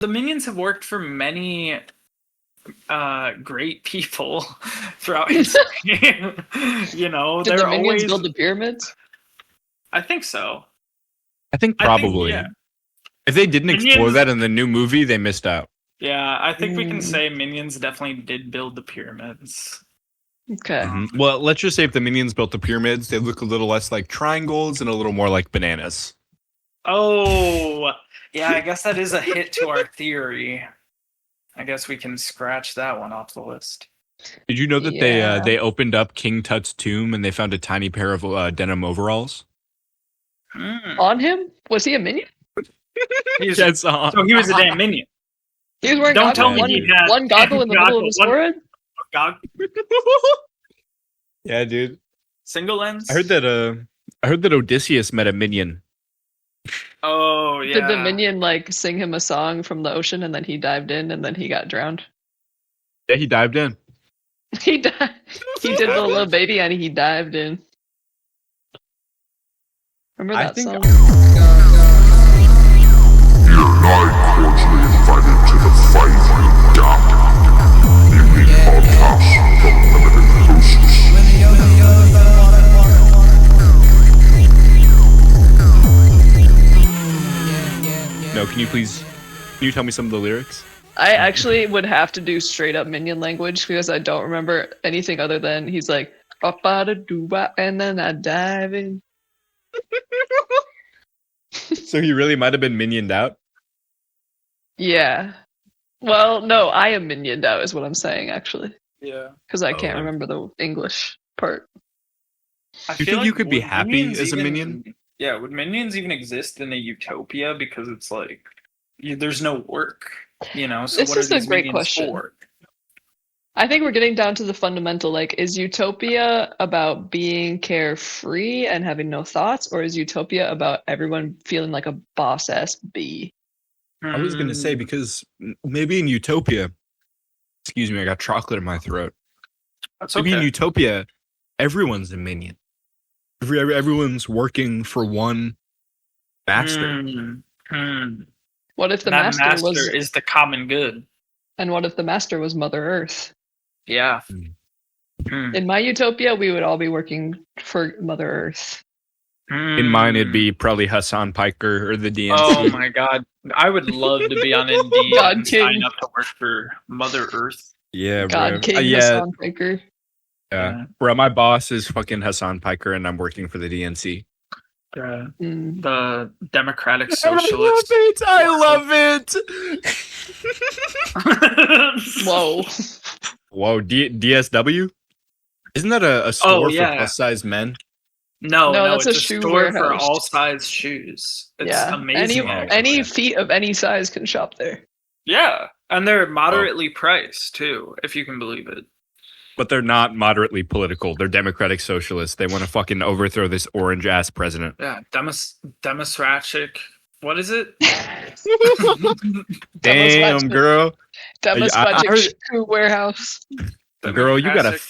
the minions have worked for many great people throughout history. You know, Did they're the minions always build the pyramids? I think so. I think probably. Yeah. If they didn't explore Minions- that in the new movie, they missed out. Yeah, I think we can say minions definitely did build the pyramids. Okay. Well, let's just say if the minions built the pyramids, they look a little less like triangles and a little more like bananas. Oh, yeah, I guess that is a hit to our theory. I guess we can scratch that one off the list. Did you know that Yeah. they opened up King Tut's tomb and they found a tiny pair of denim overalls? On him? Was he a minion? Yes, So he was a damn minion. He was wearing Don't goggles. tell me he had one goggle in the middle of his forehead? Yeah, dude. Single lens? I heard that Odysseus met a minion. Oh, yeah. Did the minion like sing him a song from the ocean and then he dived in and then he got drowned? Yeah, he dived in. He died. He did the little baby and he dived in. Remember that song? You're not cordially invited to the fight, you dumb. Unique podcast from limited hosts. No, can you tell me some of the lyrics? I actually would have to do straight up minion language because I don't remember anything other than he's like, up out of doo-wah, and then I dive in. So he really might have been minioned out? Yeah. Well, no, I am minioned out is what I'm saying, actually. Yeah. Because I can't remember the English part. I Do you feel think you like could be would happy minions as a even- minion? Yeah, would minions even exist in a utopia? Because it's like, there's no work, you know? So This what are is a these great minions question. for? I think we're getting down to the fundamental, like, is Utopia about being carefree and having no thoughts, or is Utopia about everyone feeling like a boss-ass bee? I was going to say, because maybe in Utopia, excuse me, I got chocolate in my throat. That's Maybe in okay. Utopia, everyone's a minion. Everyone's working for one master. What if the That master was, is the common good. and what if the master was Mother Earth? Yeah. In my Utopia, we would all be working for Mother Earth. In mine, it'd be probably Hassan Piker or the DNC. Oh my god. I would love to be on Indeed God and King. sign up to work for Mother Earth. Yeah, God bro. King yeah, Hassan Piker. yeah. Bro, my boss is fucking Hassan Piker, and I'm working for the DNC. The Democratic I love Socialists. it. I love it. Whoa. Whoa, DSW? Isn't that a store yeah. for plus size men? No, that's it's a a shoe store for warehouse. all size shoes. It's Yeah. amazing. Any feet of any size can shop there. Yeah, and they're moderately priced too, if you can believe it. But they're not moderately political. They're democratic socialists. They want to fucking overthrow this orange ass president. Yeah, democratic. What is it? Damn, girl. Democratic heard- shoe warehouse. Girl, you got a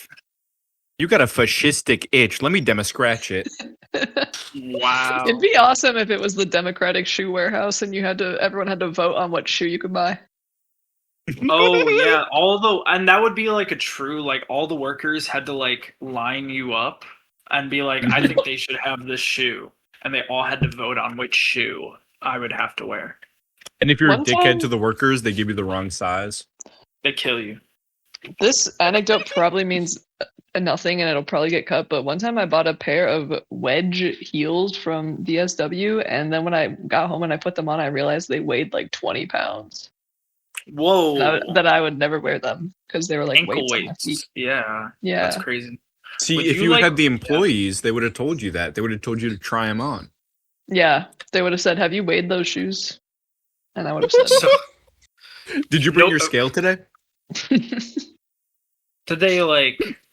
Democratic- fascistic itch. Let me scratch it. Wow. It'd be awesome if it was the Democratic shoe warehouse and everyone had to vote on what shoe you could buy. Oh yeah, and that would be like a true, like, all the workers had to like line you up and be like, I think they should have this shoe, and they all had to vote on which shoe I would have to wear. And if you're One a dickhead time- to the workers, they give you the wrong size. They kill you. This anecdote probably means nothing and it'll probably get cut, but one time I bought a pair of wedge heels from DSW, and then when I got home and I put them on, I realized they weighed like 20 pounds. Whoa. That I would never wear them because they were like Ankle weights on my feet. weights. Yeah. Yeah. That's crazy. See, Would if you, you like- had the employees, they would have told you that. They would have told you to try them on. Yeah. They would have said, have you weighed those shoes? And I would have said, So, Did you bring Nope. your scale today? did they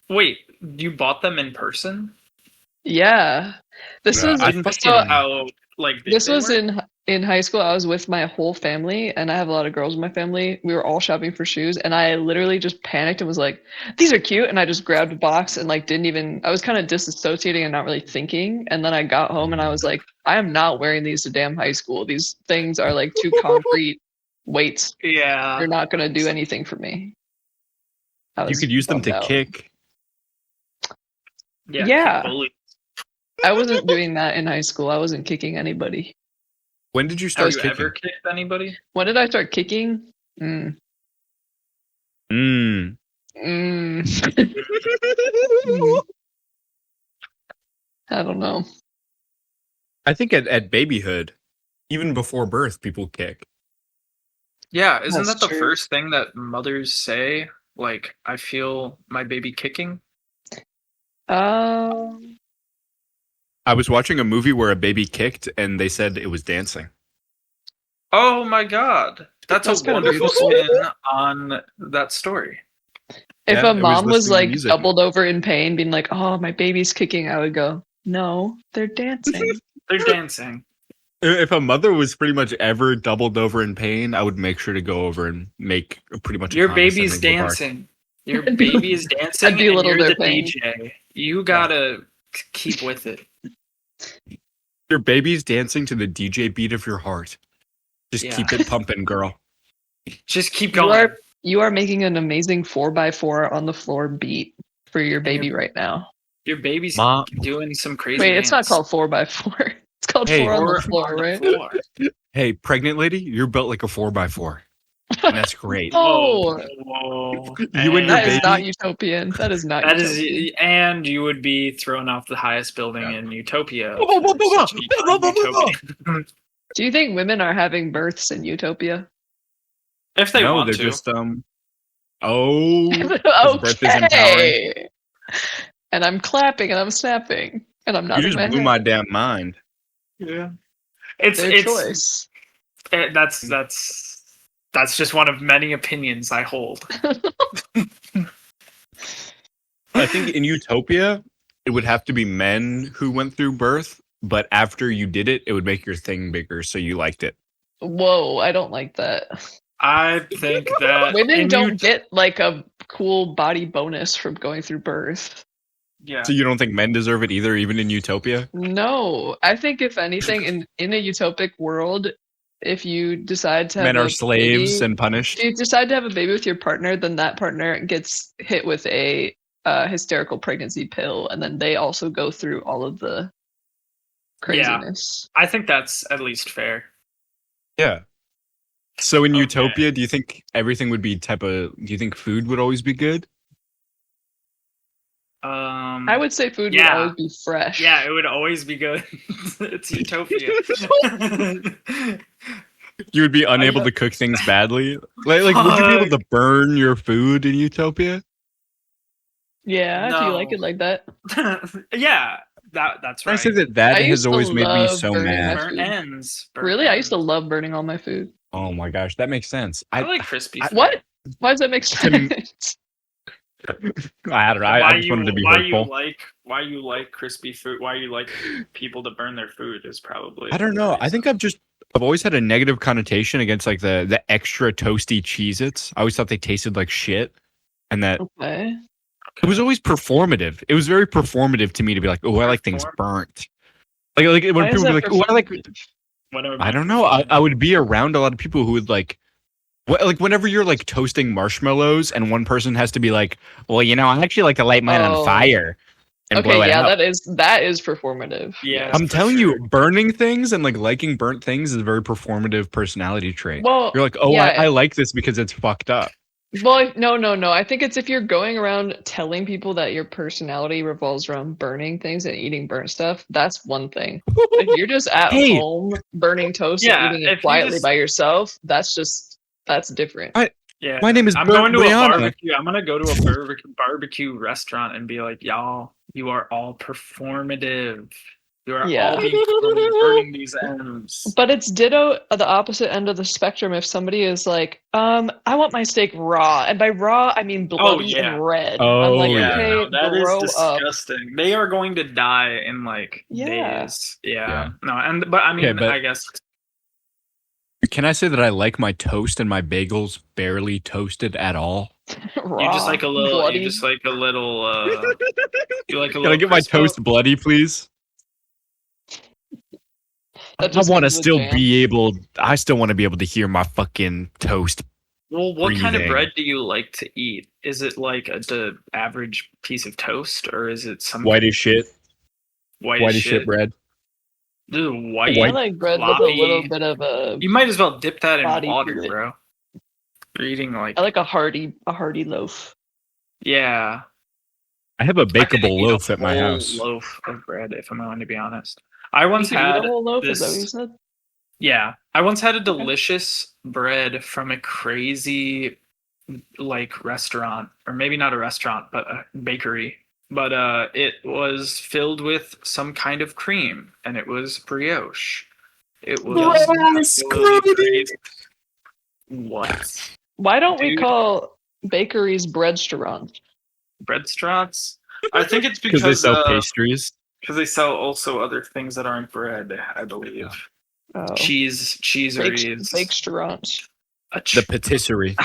wait, you bought them in person? yeah. This Yeah, was I Didn't fucking- tell how big this they was were? in high school. I was with my whole family, and I have a lot of girls in my family. We were all shopping for shoes, and I literally just panicked and was like, "These are cute!" And I just grabbed a box and didn't even. I was kind of disassociating and not really thinking. And then I got home and I was like, "I am not wearing these to damn high school. These things are too concrete. weights. Yeah. They're not going to do anything for me. You could use them to kick. Yeah. Bully. I wasn't doing that in high school. I wasn't kicking anybody. When did you Have start you kicking? ever kicked anybody? When did I start kicking? Mm. Mm. I don't know. I think at babyhood, even before birth, people kick. Yeah, isn't That's that the true. first thing that mothers say? Like, I feel my baby kicking. Um, I was watching a movie where a baby kicked, and they said it was dancing. Oh my god. That's That's a kinda wonderful beautiful. spin on that story. if Yeah, a it was mom was listening to like music. doubled over in pain, being like, "Oh, my baby's kicking," I would go, "No, they're dancing." They're dancing. If a mother was pretty much ever doubled over in pain, I would make sure to go over and make pretty much. Your baby's dancing. Your baby is dancing, I'd be a and little you're the bit pain. DJ. You gotta keep with it. Your baby's dancing to the DJ beat of your heart. Just Yeah. keep it pumping, girl. Just keep You going. you are making an amazing 4x4 on the floor beat for your baby right now. Your baby's Mom. doing some crazy. Wait, it's not dance. called 4x4. It's called Hey, 4 on the Or floor, on the right? floor. Hey, pregnant lady, you're built like a 4x4. And that's great. Oh, Whoa. You and your that is not baby- utopian. That is not That utopian. is, and you would be thrown off the highest building in Utopia. Whoa, whoa, whoa, for such whoa, a whoa, whoa, whoa. Utopia. Do you think women are having births in Utopia? If they no, want they're to. just Oh, birth is Okay. And I'm clapping and I'm snapping and I'm you nodding just my blew head. my damn mind. Yeah. Their choice. That's just one of many opinions I hold. I think in Utopia, it would have to be men who went through birth, but after you did it, it would make your thing bigger, so you liked it. Whoa, I don't like that. I think that Women in don't get like a cool body bonus from going through birth. Yeah. So you don't think men deserve it either, even in Utopia? No, I think if anything, in a utopic world, if you decide to have Men a are slaves baby, and punished. if you decide to have a baby with your partner, then that partner gets hit with a hysterical pregnancy pill, and then they also go through all of the craziness. I think that's at least fair. Yeah. So in Okay. Utopia, do you think everything would be do you think food would always be good? I would say food would Yeah. always be fresh. Yeah, it would always be good. It's Utopia. You would be unable to cook things badly? Like would you be able to burn your food in Utopia? Yeah, if you like No. it like that. Yeah, that's I right. say that I has used to always made me love so burning mad. my Burnt food. ends. Burnt Really, I used to ends. love burning all my food. Oh my gosh, that makes sense. I like crispy. food. What? Why does that make sense? I don't know. I just wanted to be hurtful. Why you like crispy food? Why you like people to burn their food is probably. I don't know. I think I've always had a negative connotation against like the extra toasty Cheez-Its. I always thought they tasted like shit. And that Okay. it was always performative. It was very performative to me to be like, oh, I like things burnt. Like when Why is people be that like, oh, I like Whatever. I don't know. I would be around a lot of people who would like whenever you're like toasting marshmallows and one person has to be like, well, I actually like to light mine on Oh. fire and blow Okay, it yeah, up. that is performative. Yeah. I'm for telling sure. you, burning things and like liking burnt things is a very performative personality trait. Well, You're like, oh, yeah. I like this because it's fucked up. Well, no. I think it's if you're going around telling people that your personality revolves around burning things and eating burnt stuff, that's one thing. If you're just at Hey. home burning toast Yeah, and eating if it you quietly just- by yourself, that's different. Yeah. My name is I'm Burnt going to a Brianna. barbecue. I'm gonna go to a barbecue restaurant and be like, y'all, you are all performative. You are Yeah. all being burning these ends. But it's ditto the opposite end of the spectrum if somebody is like, I want my steak raw. And by raw, I mean bloody yeah. and red. Oh, I'm like, yeah. okay, No, that grow is up. disgusting. They are going to die in like Yeah. days. Yeah. Yeah. No, but I mean, Okay, but- I guess. Can I say that I like my toast and my bagels barely toasted at all? Raw, You just like a little. bloody. You just like a little. You like a Can little. I get my Crisco? toast bloody, please? That I just want to comes with still jam. be able. I still want to be able to hear my fucking toast. Well, what kind of Breathing. bread do you like to eat? Is it like the average piece of toast, or is it some White as shit. white White as as shit shit? bread. Dude, white. I like bread with a floppy. little bit of a. You might as well dip that in body to water, it. bro. You're eating like I like a hearty loaf. yeah. I have a I could bakeable eat a loaf at my whole house. loaf of bread, if I'm going to be honest. I once You could eat had a whole loaf. Is that what this. you said? Yeah, I once had a delicious bread from a crazy like restaurant, or maybe not a restaurant, but a bakery. But it was filled with some kind of cream, and it was brioche. It was absolutely crazy. What? Why don't we Dude. call bakeries breadstaurants? Breadstraws? I think it's Because they because sell pastries. they sell also other things that aren't bread, I believe. Oh, Cheeseries. bakestaurants. The patisserie.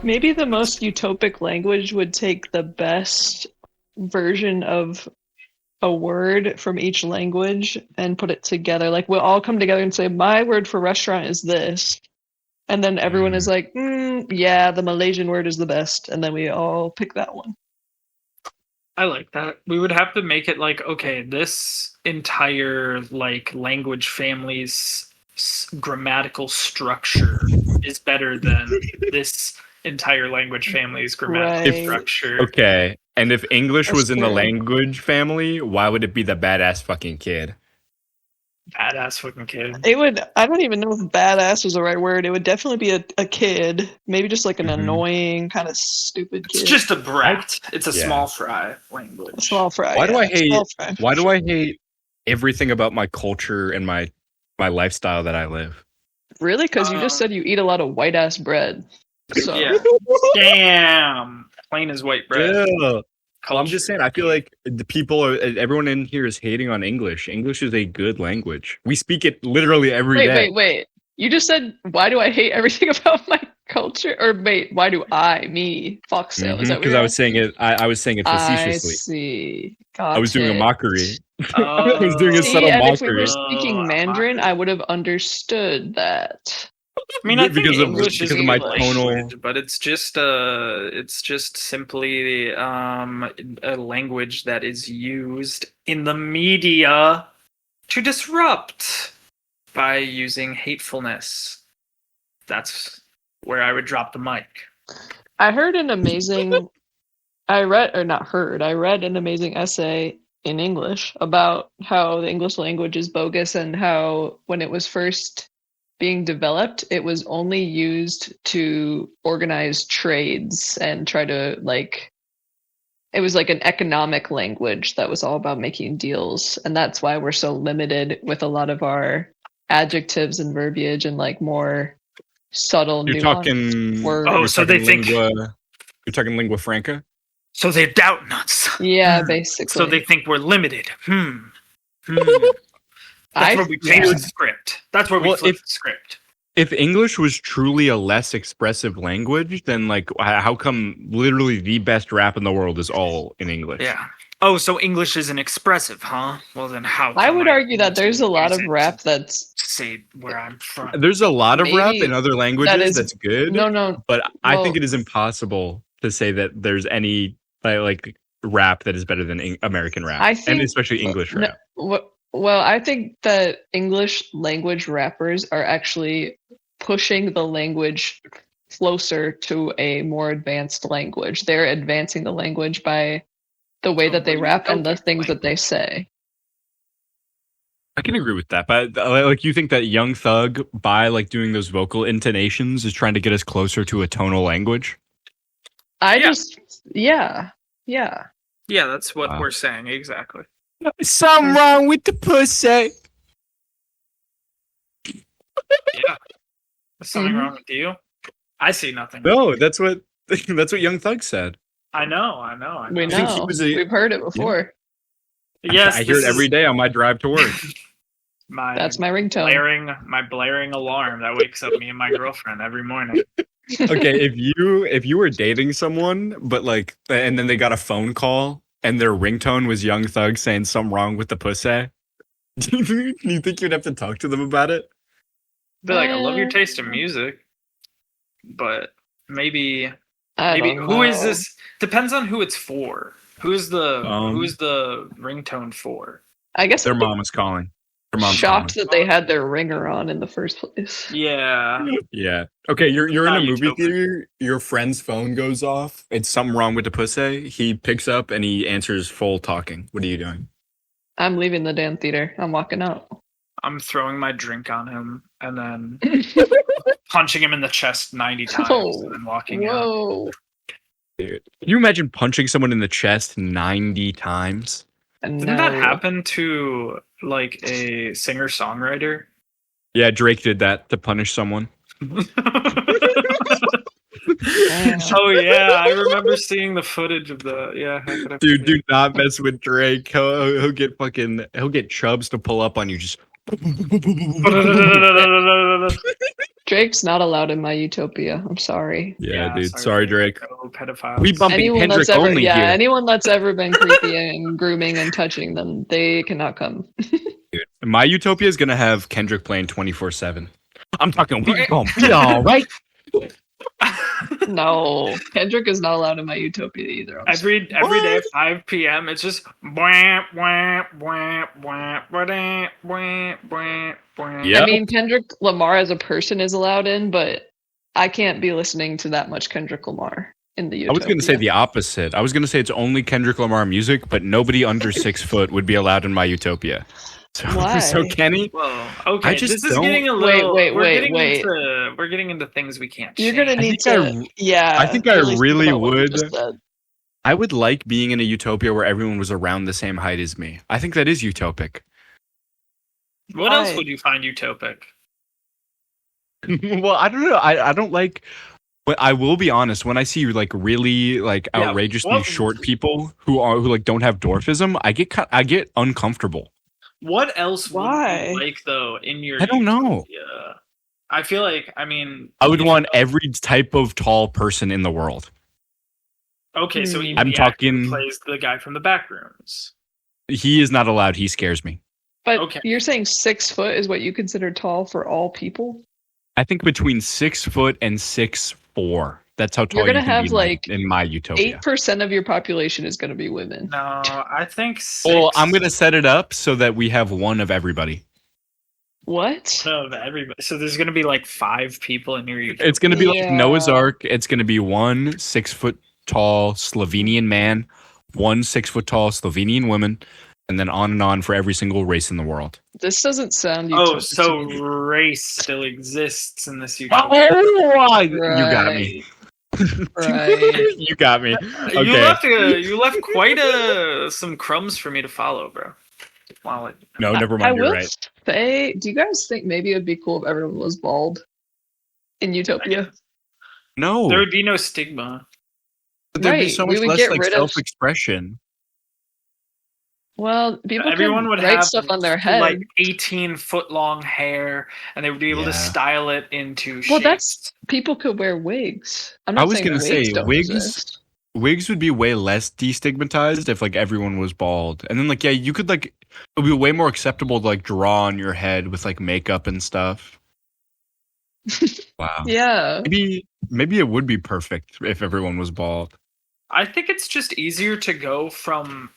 Maybe the most utopic language would take the best version of a word from each language and put it together. Like we'll all come together and say, my word for restaurant is this. And then everyone is like, yeah, the Malaysian word is the best. And then we all pick that one. I like that. We would have to make it like, okay, this entire like language family's grammatical structure is better than this entire language family's grammatical Right. structure. Okay. And if English That's was in the true. language family, why would it be the badass fucking kid? Badass fucking kid. It would, I don't even know if badass was the right word. It would definitely be a kid. Maybe just like an Mhm. annoying, kind of stupid kid. It's just a brat. It's a Yeah. small fry language. A small fry. Why do I Small hate? fry. Why do I hate everything about my culture and my lifestyle that I live? Really? Because you just said you eat a lot of white ass bread. So Yeah. Damn. Plain as white bread. Yeah. Well, I'm Culture. just saying. I feel like the people are. Everyone in here is hating on English. English is a good language. We speak it literally every day. wait. You just said, why do I hate everything about my culture? Or wait, why do me, Foxtail? Is that what Because you're I was saying it. I was saying it I facetiously. see. I was doing a Got it. mockery. I was doing a See, subtle and if we mockery. were speaking Mandarin, I would have understood that. I mean, I think Because of- English is because of my a tonal- language, but it's just simply a language that is used in the media to disrupt by using hatefulness. That's where I would drop the mic. I read an amazing essay in English about how the English language is bogus and how when it was first being developed, it was only used to organize trades and try to it was like an economic language that was all about making deals. And that's why we're so limited with a lot of our adjectives and verbiage and like more subtle You're nuanced talking. words. Oh, you're so they talking think- You're talking lingua franca. So they're doubting us. Yeah, basically. So they think we're limited. That's where we change the script. That's where we Well, flip the script. If English was truly a less expressive language, then like how come literally the best rap in the world is all in English? Yeah. Oh, so English isn't expressive, huh? Well, then how? I come would argue that there's a lot of use it rap to that's say where I'm from. There's a lot of rap Maybe in other languages that's good. no. But I well- think it is impossible to say that there's any like rap that is better than American rap, I think- and especially English rap. Well, I think that English language rappers are actually pushing the language closer to a more advanced language. They're advancing the language by the way that they rap and the things that they say. I can agree with that, but like, you think that Young Thug, by like doing those vocal intonations, is trying to get us closer to a tonal language? Yeah. Yeah, that's what Wow. we're saying exactly. Something wrong with the pussy. Yeah. There's something wrong with you? I see nothing. No, that's what Young Thug said. I know. We I think he know. was We've heard it before. Yes, I hear it every day on my drive to work. My That's my ringtone. blaring alarm that wakes up me and my girlfriend every morning. Okay, if you were dating someone, but like, and then they got a phone call and their ringtone was Young Thug saying something wrong with the pussy, do you think you'd have to talk to them about it? Be like, I love your taste in music, but maybe I maybe don't who is know. this? Depends on who it's for. Who's the ringtone for? I guess Their I'm mom is calling. Their mom's calling. shocked that they had their ringer on in the first place. Yeah. Yeah. Okay, you're in a Not movie Utopia. theater. Your friend's phone goes off. It's something wrong with the pussy. He picks up and he answers full talking. What are you doing? I'm leaving the damn theater. I'm walking out. I'm throwing my drink on him and then punching him in the chest 90 times and then walking out. Whoa. Dude, can you imagine punching someone in the chest 90 times? Didn't that happen to like a singer-songwriter? Yeah, Drake did that to punish someone. Oh yeah, I remember seeing the footage of the Dude, do not mess with Drake. He'll get Chubbs to pull up on you. Just Drake's not allowed in my Utopia. I'm sorry. yeah, dude. Sorry, Drake. Oh, pedophiles. We bumping Anyone Kendrick that's ever, only here. anyone that's ever been creepy and grooming and touching them, they cannot come. Dude, my Utopia is gonna have Kendrick playing 24/7. I'm talking. We gonna be all right. No, Kendrick is not allowed in my Utopia either. Every day at 5 p.m. it's just wham wham wham wham wham wham wham wham. Yep. I mean, Kendrick Lamar as a person is allowed in, but I can't be listening to that much Kendrick Lamar in the Utopia. I was going to say the opposite. I was going to say it's only Kendrick Lamar music, but nobody under 6 foot would be allowed in my Utopia. So, Why? so Kenny, Whoa. Okay, I just this is don't- getting a little. Wait. We're getting into things we can't. You're change. gonna need think to. Yeah. I think I think really about what you would. just said. I would like being in a Utopia where everyone was around the same height as me. I think that is utopic. What else Why? would you find utopic? Well, I don't know. I don't like. But I will be honest. When I see like really like Yeah, outrageously what- short people who like don't have dwarfism, I get uncomfortable. What else would Why? you like though in your? I don't know. Yeah, I feel like I mean. I would want every type of tall person in the world. Okay, so even I'm the actor talking- who plays the guy from the back rooms. He is not allowed. He scares me. But Okay. you're saying 6 foot is what you consider tall for all people? I think between 6 foot and 6'4". That's how tall You're gonna you can have, be like, in my Utopia. 8% of your population is going to be women. No, I think 6. Well, I'm gonna set it up so that we have one of everybody. What? of everybody. So there's gonna be like 5 people in your Utopia. It's gonna be like Yeah. Noah's Ark. It's gonna be one 6 foot tall Slovenian man, one 6 foot tall Slovenian woman, and then on for every single race in the world. This doesn't sound Oh, utopian so to me. race still exists in this Utopia. Oh, you got me. Right. You got me. You left quite some crumbs for me to follow, bro. Wow. No, never I mind. You're will right. say, do you guys think maybe it would be cool if everyone was bald in Utopia? No, There would be no stigma. there'd be Right, so we much would less get like rid of- self-expression. Well, people Everyone could would write have stuff on their head. like 18-foot long hair, and they would be able to Yeah. style it into Well, shapes. people could wear wigs. I'm I not was saying gonna say, don't wigs- exist. Wigs would be way less destigmatized if like everyone was bald, and then like you could like it would be way more acceptable to like draw on your head with like makeup and stuff. Wow. Yeah. Maybe it would be perfect if everyone was bald. I think it's just easier to go from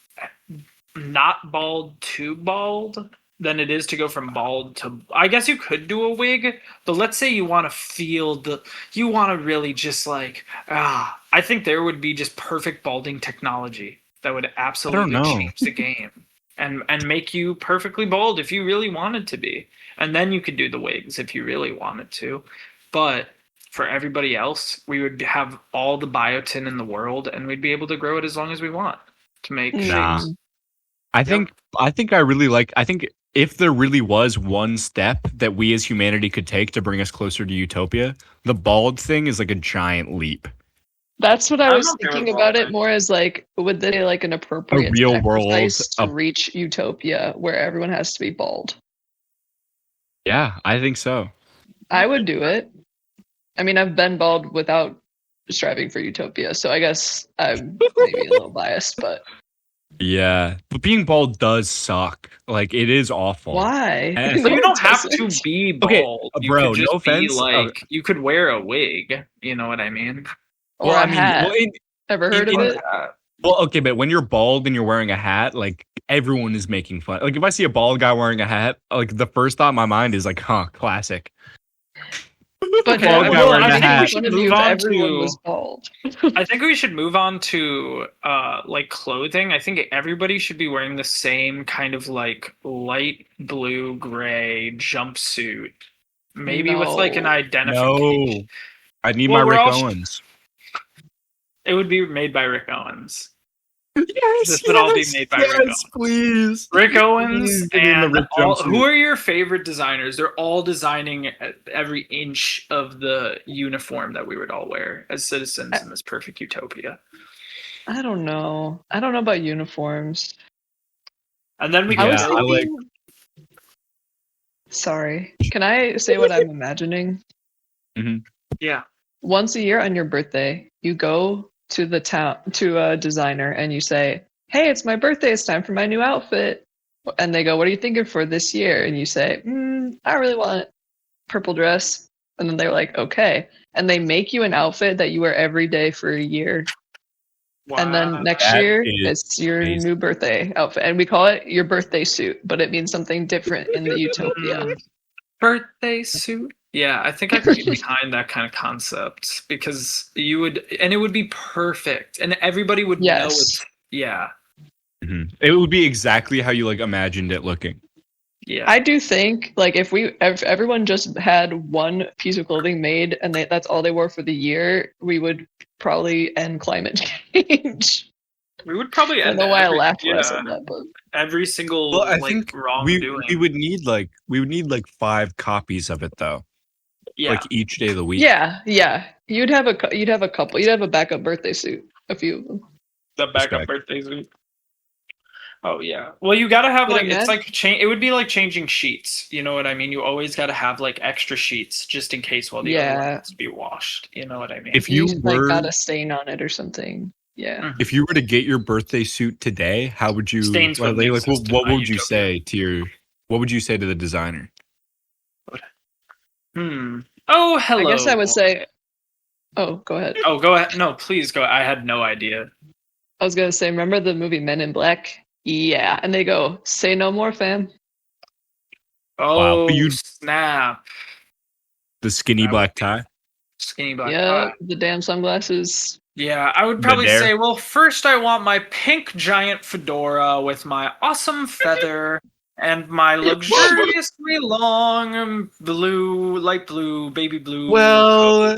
not bald to bald than it is to go from bald to. I guess you could do a wig, but let's say you want to you want to really just like I think there would be just perfect balding technology that would absolutely know. change the game and make you perfectly bald if you really wanted to be, and then you could do the wigs if you really wanted to, but. For everybody else, we would have all the biotin in the world, and we'd be able to grow it as long as we want to make Nah. shapes. I think if there really was one step that we as humanity could take to bring us closer to Utopia, the bald thing is like a giant leap. That's what I I'm was okay with thinking all about that. it more as like, would they like an appropriate real world sacrifice to of- reach Utopia where everyone has to be bald? Yeah, I think so. I would do it. I mean, I've been bald without striving for Utopia, so I guess I'm maybe a little biased, but Yeah, but being bald does suck. Like it is awful. why? And- But No, you it don't have to doesn't. be Okay, bald. You bro, could no just be offense, like you could wear a wig. You know what I mean? Or well, a I mean, hat. well, Ever heard of in- it? well, okay, but when you're bald and you're wearing a hat, like everyone is making fun. Like if I see a bald guy wearing a hat, like the first thought in my mind is like, huh, classic. But Okay, Bald guy well, wearing I a think we hat. should Fun of move you if on everyone to. was bald. I think we should move on to like clothing. I think everybody should be wearing the same kind of like light blue gray jumpsuit, maybe with like an No. identification. No, I need Well, my we're Rick all- Owens. It would be made by Rick Owens. Yes, This would all be made by Rick Owens. please. Rick Owens Please give me the and Rick all, jumpsuit. who are your favorite designers? They're all designing every inch of the uniform that we would all wear as citizens in this perfect utopia. I don't know. I don't know about uniforms. And then we Yeah, can was I like- thinking- Sorry. Can I say what I'm imagining? yeah. Once a year on your birthday, you go to the town to a designer and you say, "Hey, it's my birthday. It's time for my new outfit." And they go, "What are you thinking for this year?" And you say, "I really want purple dress." And then they're like, "Okay." And they make you an outfit that you wear every day for a year. And then next That year, is it's your amazing. new birthday outfit. And we call it your birthday suit, but it means something different in the Utopia. Birthday suit. Yeah, I think I could get behind that kind of concept because you would, and it would be perfect, and everybody would know Yes. it's. Yeah, Mhm. It would be exactly how you like imagined it looking. yeah. I do think, like, if everyone just had one piece of clothing made and that's all they wore for the year, we would probably end climate change. We would probably I don't end know why I every, laughed when I yeah, said that, but every single Well, I like think wrongdoing. we would need like 5 copies of it though. yeah, Like each day of the week. yeah. You'd have a couple. You'd have a backup birthday suit, a few of them. the backup Respect. birthday suit. Oh yeah. Well, you gotta have But like it's imagine- like change. It would be like changing sheets. You know what I mean? You always gotta have like extra sheets just in case while the other one Yeah. has to be washed. You know what I mean? If you like were got a stain on it or something. Yeah. if you were to get your birthday suit today, how would you Stains like, wouldn't what exist in my would you utopia. say to your what would you say to the designer? Oh, hello. I guess I would say. Oh, go ahead. Oh, go ahead. No, please go. I had no idea. I was gonna say, remember the movie Men in Black? Yeah, and they go, "Say no more, fam." Oh, but you- snap! The skinny That black would be- tie? Skinny black Yeah, tie. the damn sunglasses. Yeah, I would The probably dare. say, well, first I want my pink giant fedora with my awesome feather and my luxuriously long blue, light blue, baby blue. Well,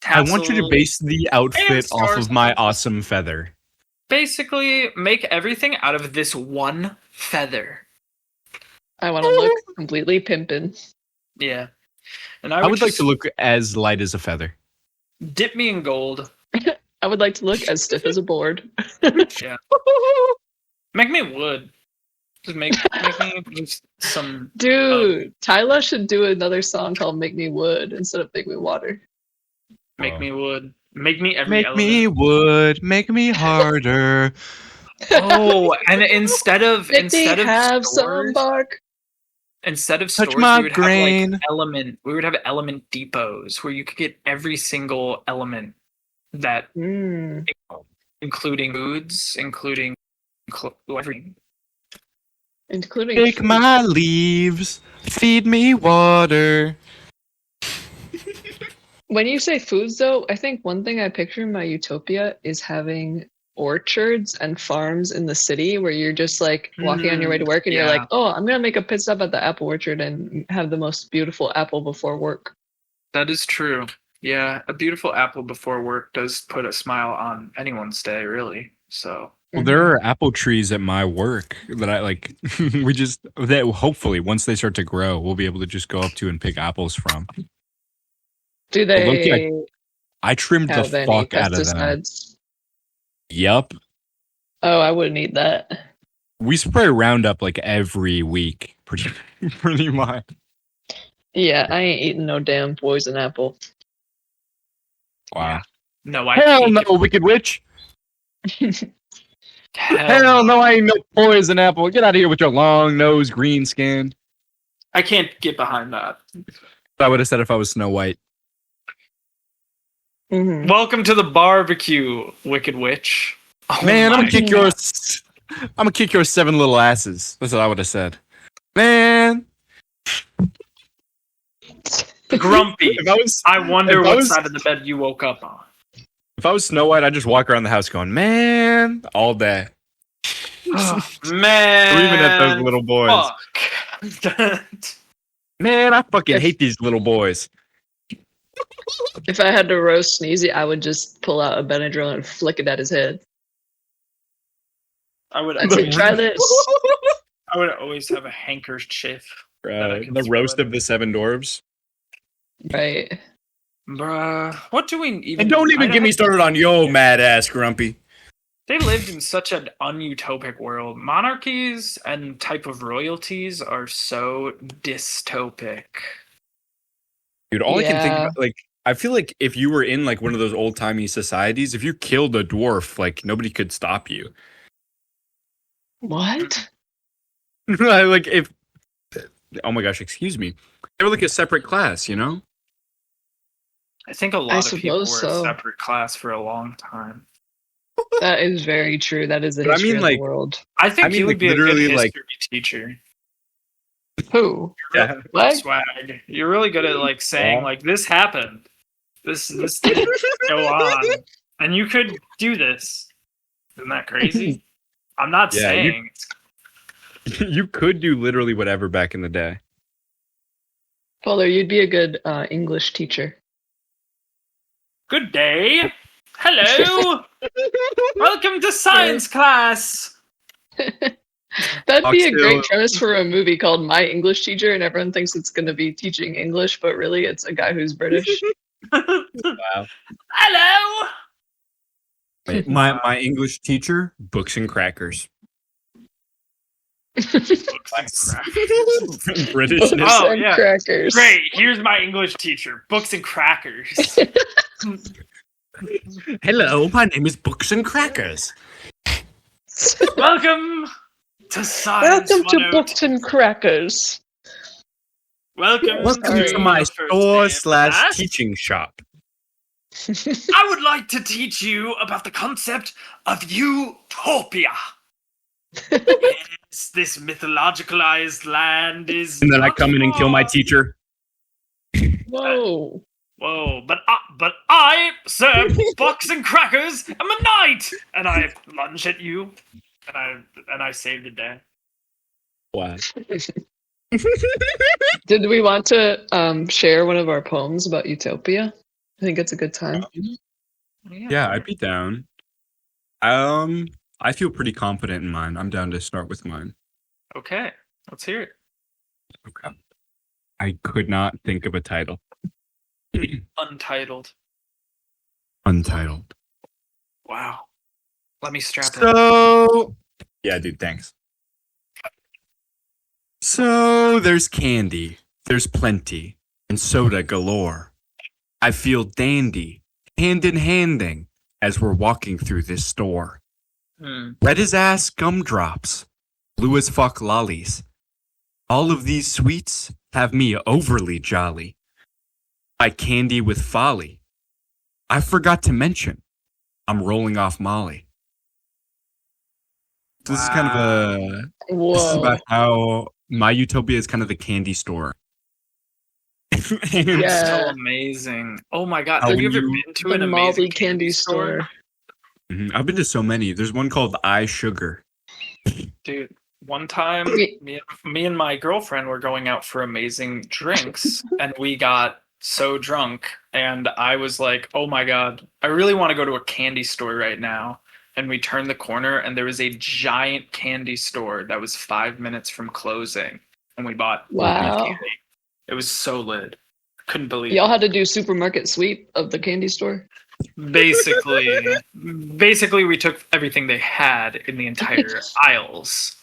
I want you to tassel. base the outfit off stars of my on it. awesome feather. Basically make everything out of this one feather. I want to look completely pimpin'. Yeah, and I would like just to look as light as a feather. dip me in gold. I would like to look as stiff as a board. Make me wood. Just make me just some. Dude, Tyler should do another song called "Make Me Wood" instead of "Make Me Water." Make Oh. me wood. Make me every Make element. me wood, make me harder. Oh, and instead of Make me have stores, some bark. instead of Touch stores, my we would grain. have like element. We would have element depots where you could get every single element that, Mm. including foods, including everything. Including Take food. my leaves, feed me water. When you say foods, though, I think one thing I picture in my utopia is having orchards and farms in the city where you're just like walking on your way to work and you're yeah. like, oh, I'm gonna make a pit stop at the apple orchard and have the most beautiful apple before work. That is true. Yeah, a beautiful apple before work does put a smile on anyone's day, really. So Well, there are apple trees at my work that I like. That hopefully once they start to grow, we'll be able to just go up to and pick apples from. Do Well, they low-key, I trimmed the have any fuck out of them. pesticides? Yep. Oh, I wouldn't eat that. We spray Roundup like every week, pretty much. Yeah, I ain't eating no damn poison apple. Wow. No, I Hell can't no, get- Wicked Witch. Hell No, I ain't no poison apple. Get out of here with your long nose, green skin. I can't get behind that. I would have said if I was Snow White. Mhm. Welcome to the barbecue, Wicked Witch. Oh Man, I'm my gonna kick God. your 7 little asses. That's what I would have said. Man, Grumpy. if I was I wonder if I what was- side of the bed you woke up on. if I was Snow White, I'd just walk around the house going, man, all day. Oh, man. Screaming at those little boys. Fuck. Man, I fucking hate these little boys. If I had to roast Sneezy, I would just pull out a Benadryl and flick it at his head. I would I'd say, try this. I would always have a handkerchief. I can The throw roast it. of the 7 dwarves. Right. Bruh. What do we even And don't even get me started on yo mad ass Grumpy. They lived in such an unutopic world. Monarchies and type of royalties are so dystopic. Dude, all I can think Yeah. about, like, I feel like if you were in like one of those old timey societies, if you killed a dwarf, like nobody could stop you. What? Like if, oh my gosh, excuse me, they were like a separate class, you know? I think a lot of people were suppose a so. separate class for a long time. That is very true. That is the But I history mean, of like- the world. I think I mean, you would like, be a good literally, history like- teacher. Who? Yeah. What? Swag. You're really good at like saying Yeah. like this happened. This did go on. And you could do this. Isn't that crazy? I'm not Yeah, you- saying it's You could do literally whatever back in the day. Polar, you'd be a good English teacher. good day. Hello. Welcome to science class. That'd be a Foxtail. great premise for a movie called My English Teacher, and everyone thinks it's going to be teaching English, but really it's a guy who's British. Wow. Hello. Wait, my English teacher, books and crackers. Britishness. Oh, and yeah. crackers. Great. Here's my English teacher. Books and crackers. Hello, my name is Books and Crackers. Welcome to science. Welcome to 102. Books and Crackers. Welcome Sorry. to my the first day store of / class. teaching shop. I would like to teach you about the concept of Utopia. Yes, this mythologicalized land is. And then I not come in and kill my far- teacher. Whoa. Whoa, but I, sir, Box and Crackers, am a knight, and I lunge at you, and I save the day. Wow. Did we want to share one of our poems about Utopia? I think it's a good time. Yeah, I'd be down. I feel pretty confident in mine. I'm down to start with mine. Okay, let's hear it. Okay. I could not think of a title. Untitled. Untitled. Wow. Let me strap in. So, yeah, dude, thanks. So, there's candy, there's plenty, and soda galore. I feel dandy, hand in handing, as we're walking through this store. Red as ass gumdrops, blue as fuck lollies. All of these sweets have me overly jolly. I candy with folly. I forgot to mention, I'm rolling off Molly. This is kind of a. This is Whoa. about how my Utopia is kind of the candy store. And Yeah. So amazing. Oh my god. How Have you when ever you- been to The an Molly amazing candy store. I've been to so many. There's one called I Sugar. Dude, one time Wait. me and my girlfriend were going out for amazing drinks and we got so drunk and I was like, oh my god, I really want to go to a candy store right now. And we turned the corner and there was a giant candy store that was 5 minutes from closing. And we bought Wow. candy. It was so lit. Couldn't believe Y'all it. had to do supermarket sweep of the candy store? Basically we took everything they had in the entire aisles.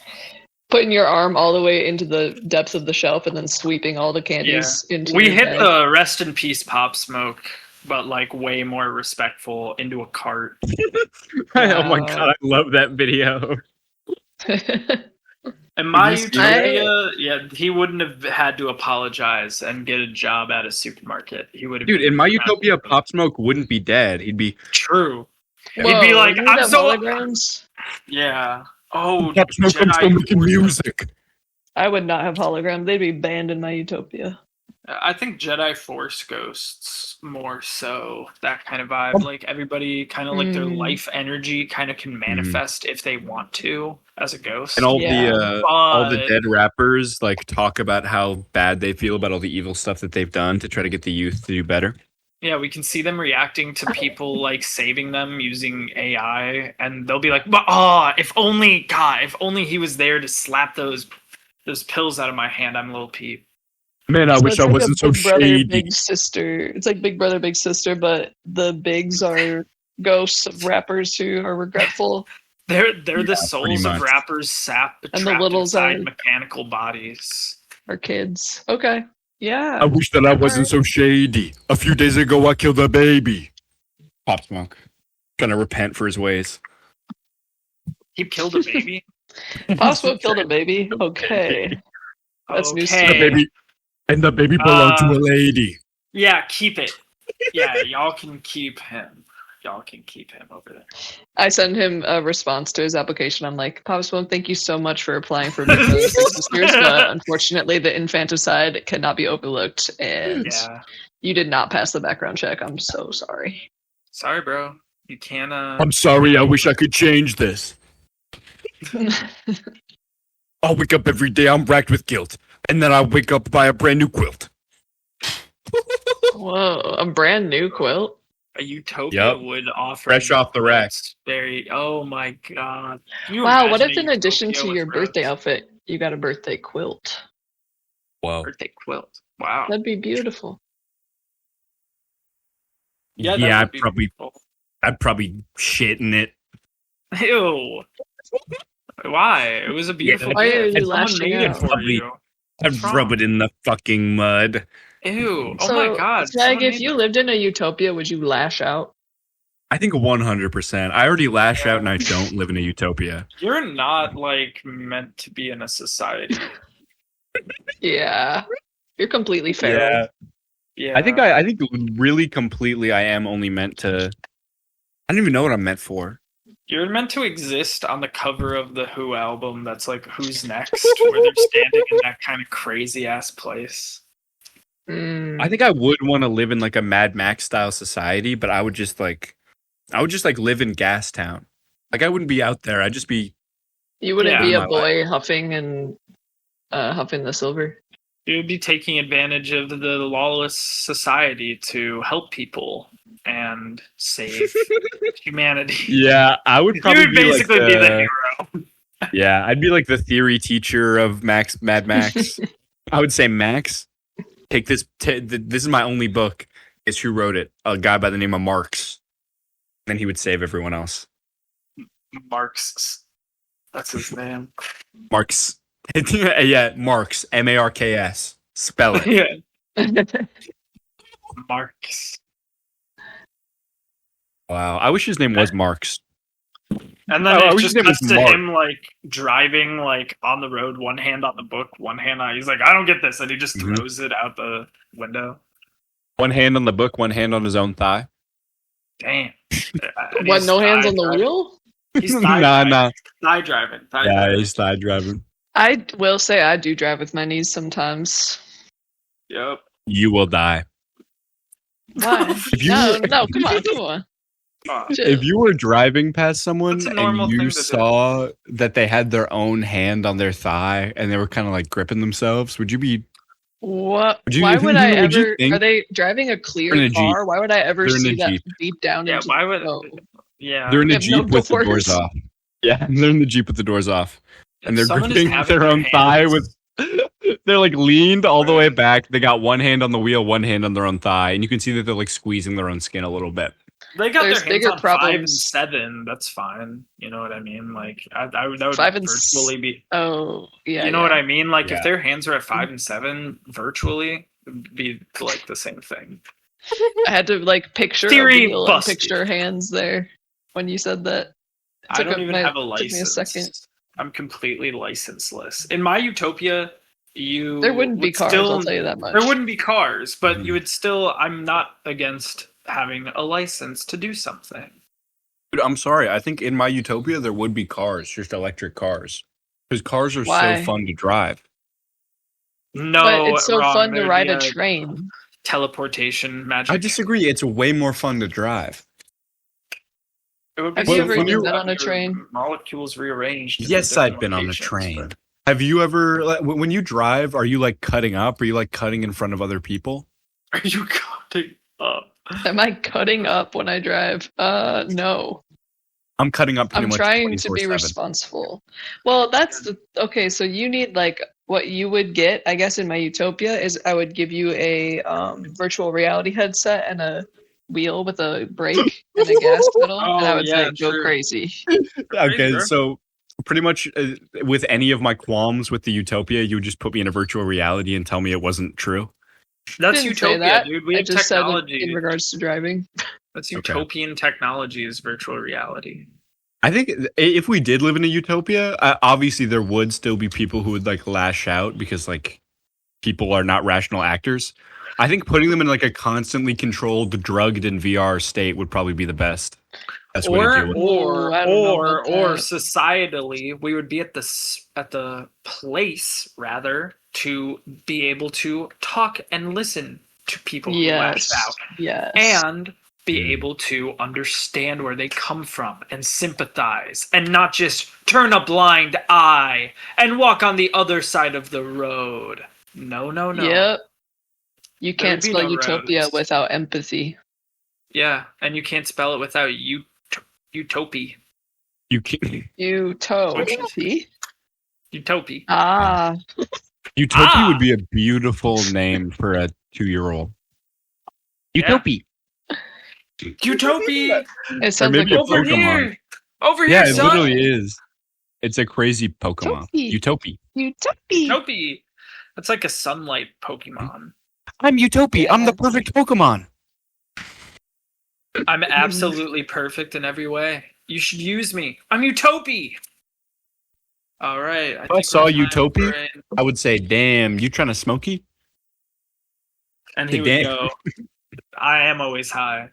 Putting your arm all the way into the depths of the shelf and then sweeping all the candies into We your hit bag. the rest in peace Pop Smoke but like way more respectful into a cart. Oh my god, I love that video. In my Have you seen it? Utopia, yeah, he wouldn't have had to apologize and get a job at a supermarket. He would have. Dude, in my Utopia, Pop Smoke wouldn't be dead. He'd be True. Whoa, He'd be like, isn't I'm that so. holograms? Yeah. Oh, Pop Smoke, I'm still Jedi making Force. music. I would not have holograms. They'd be banned in my Utopia. I think Jedi Force ghosts more so that kind of vibe. Like everybody, kind of like their life energy, kind of can manifest if they want to as a ghost. And all the But- dead rappers like talk about how bad they feel about all the evil stuff that they've done to try to get the youth to do better. Yeah, we can see them reacting to people like saving them using AI, and they'll be like, "Oh, if only he was there to slap those pills out of my hand, I'm Lil Peep." Man, I So wish it's I like a wasn't so Big Brother, shady. Big Sister. It's like Big Brother, Big Sister, but the bigs are ghosts of rappers who are regretful. They're the pretty souls of much. rappers sap And the trapped littles inside are- mechanical bodies. Are kids. Okay. Yeah. I wish that I wasn't so shady. A few days ago, I killed a baby. Pop Smoke. Trying to repent for his ways. He killed a baby. Pop Smoke killed a baby. Okay. That's new Okay. The baby, and the baby belonged to a lady. Yeah, keep it. Yeah, y'all can keep him. Y'all can keep him over there. I send him a response to his application. I'm like, Pop Smoke, thank you so much for applying for Big Brother Big Sisters, but unfortunately the infanticide cannot be overlooked and Yeah. you did not pass the background check. I'm so sorry. Sorry, bro. You can't. I'm sorry, I wish I could change this. I wake up every day, I'm racked with guilt. And then I wake up by a brand new quilt. Whoa, a brand new quilt? A Utopia Yep. would offer Fresh off the rack. Very. Oh my god. Can you Wow, what imagine if in a addition Utopia to with your birthday roads? outfit, you got a birthday quilt? Whoa. Birthday quilt. Wow. That'd be beautiful. Yeah, that Yeah, would be beautiful. I'd probably shit in it. Ew. Why? It was a beautiful. Why are gift. you Someone lashing made it out? for Probably- you. I'd What's rub wrong? it in the fucking mud. Ew. Oh So, my god. Snag, someone if made you that. lived in a utopia, would you lash out? I think 100%. I already lash out and I don't live in a utopia. You're not like meant to be in a society. Yeah. You're completely feral. Yeah. I think really completely I am only meant to. I don't even know what I'm meant for. You're meant to exist on the cover of the Who album that's like Who's Next, where they're standing in that kind of crazy ass place. Mm. I think I would want to live in like a Mad Max style society, but I would just like live in Gastown. Like I wouldn't be out there. I'd just be. You wouldn't Yeah. be a My boy huffing and huffing the silver. You would be taking advantage of the lawless society to help people and save humanity. Yeah, I would You probably would basically be the hero. Yeah, I'd be like the theory teacher of Mad Max. I would say, Max, take this. This is my only book. It's who wrote it. A guy by the name of Marx. Then he would save everyone else. Marx. That's his name. Marx. Yeah, Marx. Marks. Spell it. Yeah. Marx. Wow. I wish his name was Marx. And then Oh, I it wish just his name cuts was to Mark. him like driving like on the road, one hand on the book, one hand on. He's like, I don't get this, and he just Mhm. throws it out the window. One hand on the book, one hand on his own thigh. Damn. What, no hands on the wheel? He's thigh Nah, driving. nah. Thigh driving. Thigh Yeah, driving. he's thigh driving. I will say I do drive with my knees sometimes. Yep. You will die. Why? If you No, were- no, come on, come on. Chill. If you were driving past someone That's a normal and thing you to do. saw that they had their own hand on their thigh and they were kind of like gripping themselves, would you be? What? Would you- Why would I would you ever? think- Are they driving a clear They're in a Jeep. car? Why would I ever They're in see a that Jeep. deep down Yeah. into Why would? Oh. Yeah. They're in They a have no Jeep with the doors doors. off. Yeah, they're in the Jeep with the doors off, and they're Someone is gripping having their own hands- thigh with. They're like leaned all the way back. They got one hand on the wheel, one hand on their own thigh, and you can see that they're like squeezing their own skin a little bit. They got There's their hands bigger on 5 and problems. 7. That's fine. You know what I mean? Like that would 5 and virtually be. Oh, yeah. You know what I mean? Like Yeah. if their hands are at 5 and 7 virtually, it'd be like the same thing. I had to like picture Theory a wheel and busted. picture hands there when you said that. I don't even have a took me a license. second. I'm completely licenseless. In my Utopia, you There wouldn't be would cars, still, I'll tell you that much. There wouldn't be cars, but Mhm. you would still. I'm not against having a license to do something. Dude, I'm sorry. I think in my Utopia there would be cars, just electric cars, because cars are Why? so fun to drive. No, But it's so wrong. fun to There'd ride be a train. teleportation magic. I disagree. It's way more fun to drive. It would be Have you so ever fun even to been have on a your train? Molecules rearranged. into Yes, different I've been on a locations, train. but- Have you ever, like, when you drive, are you like cutting up? Are you like cutting in front of other people? Are you cutting up? Am I cutting up when I drive? No. I'm cutting up pretty I'm much trying to be 24/7. responsible. Well, that's the okay. So you need like what you would get, I guess, in my Utopia is I would give you a virtual reality headset and a wheel with a brake and a gas pedal, and I Oh, would yeah, say go true. crazy. Okay, bro. so pretty much with any of my qualms with the Utopia, you would just put me in a virtual reality and tell me it wasn't true. That's Didn't say Utopia, that. dude. We I have just said technology. in regards to driving. That's Okay. utopian technology is virtual reality. I think if we did live in a utopia, obviously there would still be people who would like lash out because like people are not rational actors. I think putting them in like a constantly controlled, drugged in VR state would probably be the best way to deal with it. Ooh, I don't know about Or that. societally, we would be at the place rather to be able to talk and listen to people who lash Yes. out Yes. and be able to understand where they come from and sympathize and not just turn a blind eye and walk on the other side of the road. No. Yep. You There can't would be spell no Utopia roads. without empathy. Yeah, and you can't spell it without utopia. You can, Utopia. Utopia. Ah. Utopia would be a beautiful name for a 2-year-old. Yeah. Utopia. Utopia. It sounds maybe like a Over Pokemon. here. Over Yeah, here, it son. literally is. It's a crazy Pokemon. Utopia. Utopia. Utopia. That's like a sunlight Pokemon. I'm Utopia. I'm the perfect Pokemon. I'm absolutely perfect in every way. You should use me. I'm Utopia. All right. If I saw we're time Utopia, for it. I would say, "Damn, you trying to smoky?" And he would Damn. go, I am always high.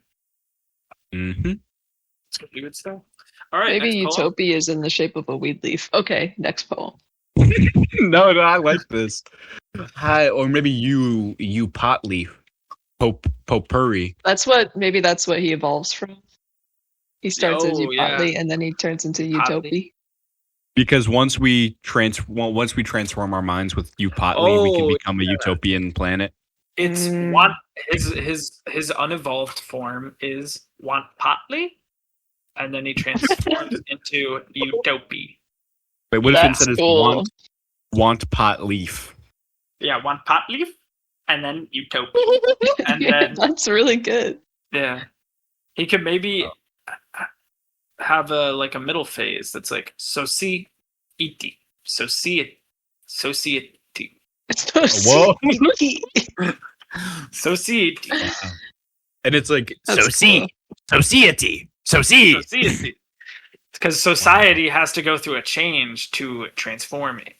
Mm-hmm. It's gonna be good stuff. All right. Maybe next poem. Utopia is in the shape of a weed leaf. Okay, next poem. No, I like this. Hi, or maybe you pot leaf, potpourri. Maybe that's what he evolves from. He starts as Oh, yeah. Utopia and then he turns into Utopia. Because once we transform our minds with Upotly, we can Oh, become a utopian planet. It's Mm. want his unevolved form is want potly, and then he transforms into Utopia. Wait, what if That's instead cool. is want pot leaf? Yeah, want pot leaf, and then Utopia. And Yeah, then that's really good. yeah, he could maybe have a middle phase that's like society, society. It's so Whoa. sweet. Society. And it's like That's cool. society. Because society has to go through a change to transform it.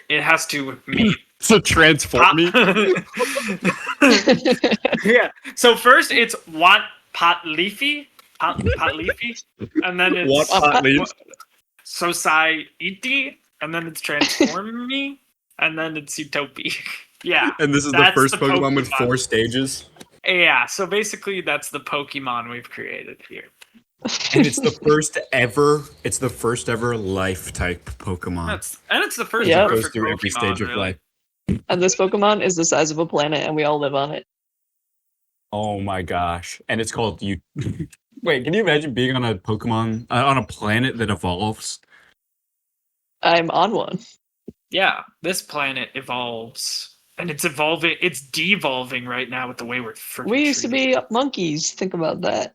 It has to meet. So transform me. Yeah. So first it's want pot leafy, and then it's Want pot leaf? society, and then it's transform me, and then it's Utopia. Yeah. And this is the That's first the Pokemon with Pokemon. 4 stages. Yeah. So basically, that's the Pokemon we've created here. And it's the first ever. It's the first ever life type Pokemon. It's the first Yeah. It goes perfect through every Pokemon, stage of really. life. And this Pokemon is the size of a planet and we all live on it. Oh my gosh! And it's called you. Wait, can you imagine being on a Pokemon on a planet that evolves? I'm on one. Yeah, this planet evolves, and it's evolving. It's devolving right now with the way we're. We used to be monkeys. Think about that.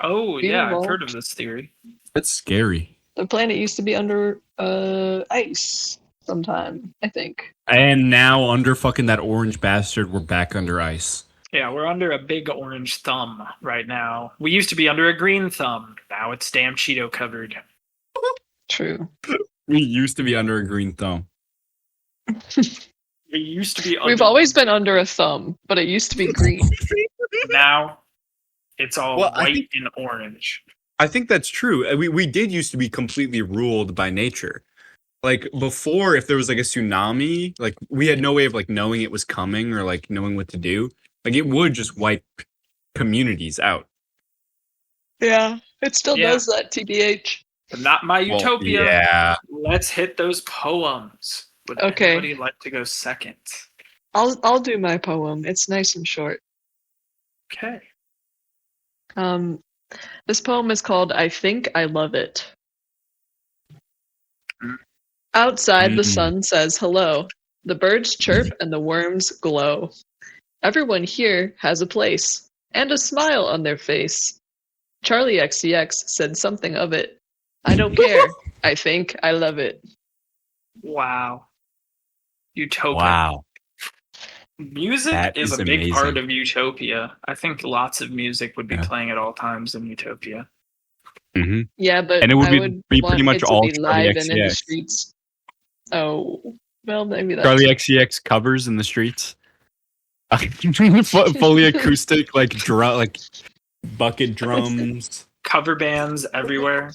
Oh we yeah, I've evolved. heard of this theory. That's scary. The planet used to be under ice sometime, I think. And now under fucking that orange bastard, we're back under ice. Yeah, we're under a big orange thumb right now. We used to be under a green thumb. Now it's damn Cheeto covered. True. We used to be under a green thumb. We used to be under. We've always been under a thumb, but it used to be green. Now it's all Well, I white think- and orange. I think that's true. We did used to be completely ruled by nature. Like before, if there was like a tsunami, like we had no way of like knowing it was coming or like knowing what to do. Like it would just wipe communities out. Yeah, it still Yeah. does that, TBH. But not my Well, Utopia. yeah. Let's hit those poems. Would Okay. anybody like to go second? I'll do my poem. It's nice and short. Okay. This poem is called I Think I Love It. Mm. Outside, the Mm. sun says hello. The birds chirp and the worms glow. Everyone here has a place and a smile on their face. Charlie XCX said something of it. I don't care. I think I love it. Wow. Utopia. Wow. Music That is is a big part amazing. of Utopia. I think lots of music would be Yeah. playing at all times in Utopia. hmm Yeah, but And it would I be- would be want pretty much it to all be Charlie live and in the XCX. streets. Oh, well, maybe that's Charlie XCX covers in the streets. Fully acoustic, like bucket drums, Cover bands everywhere.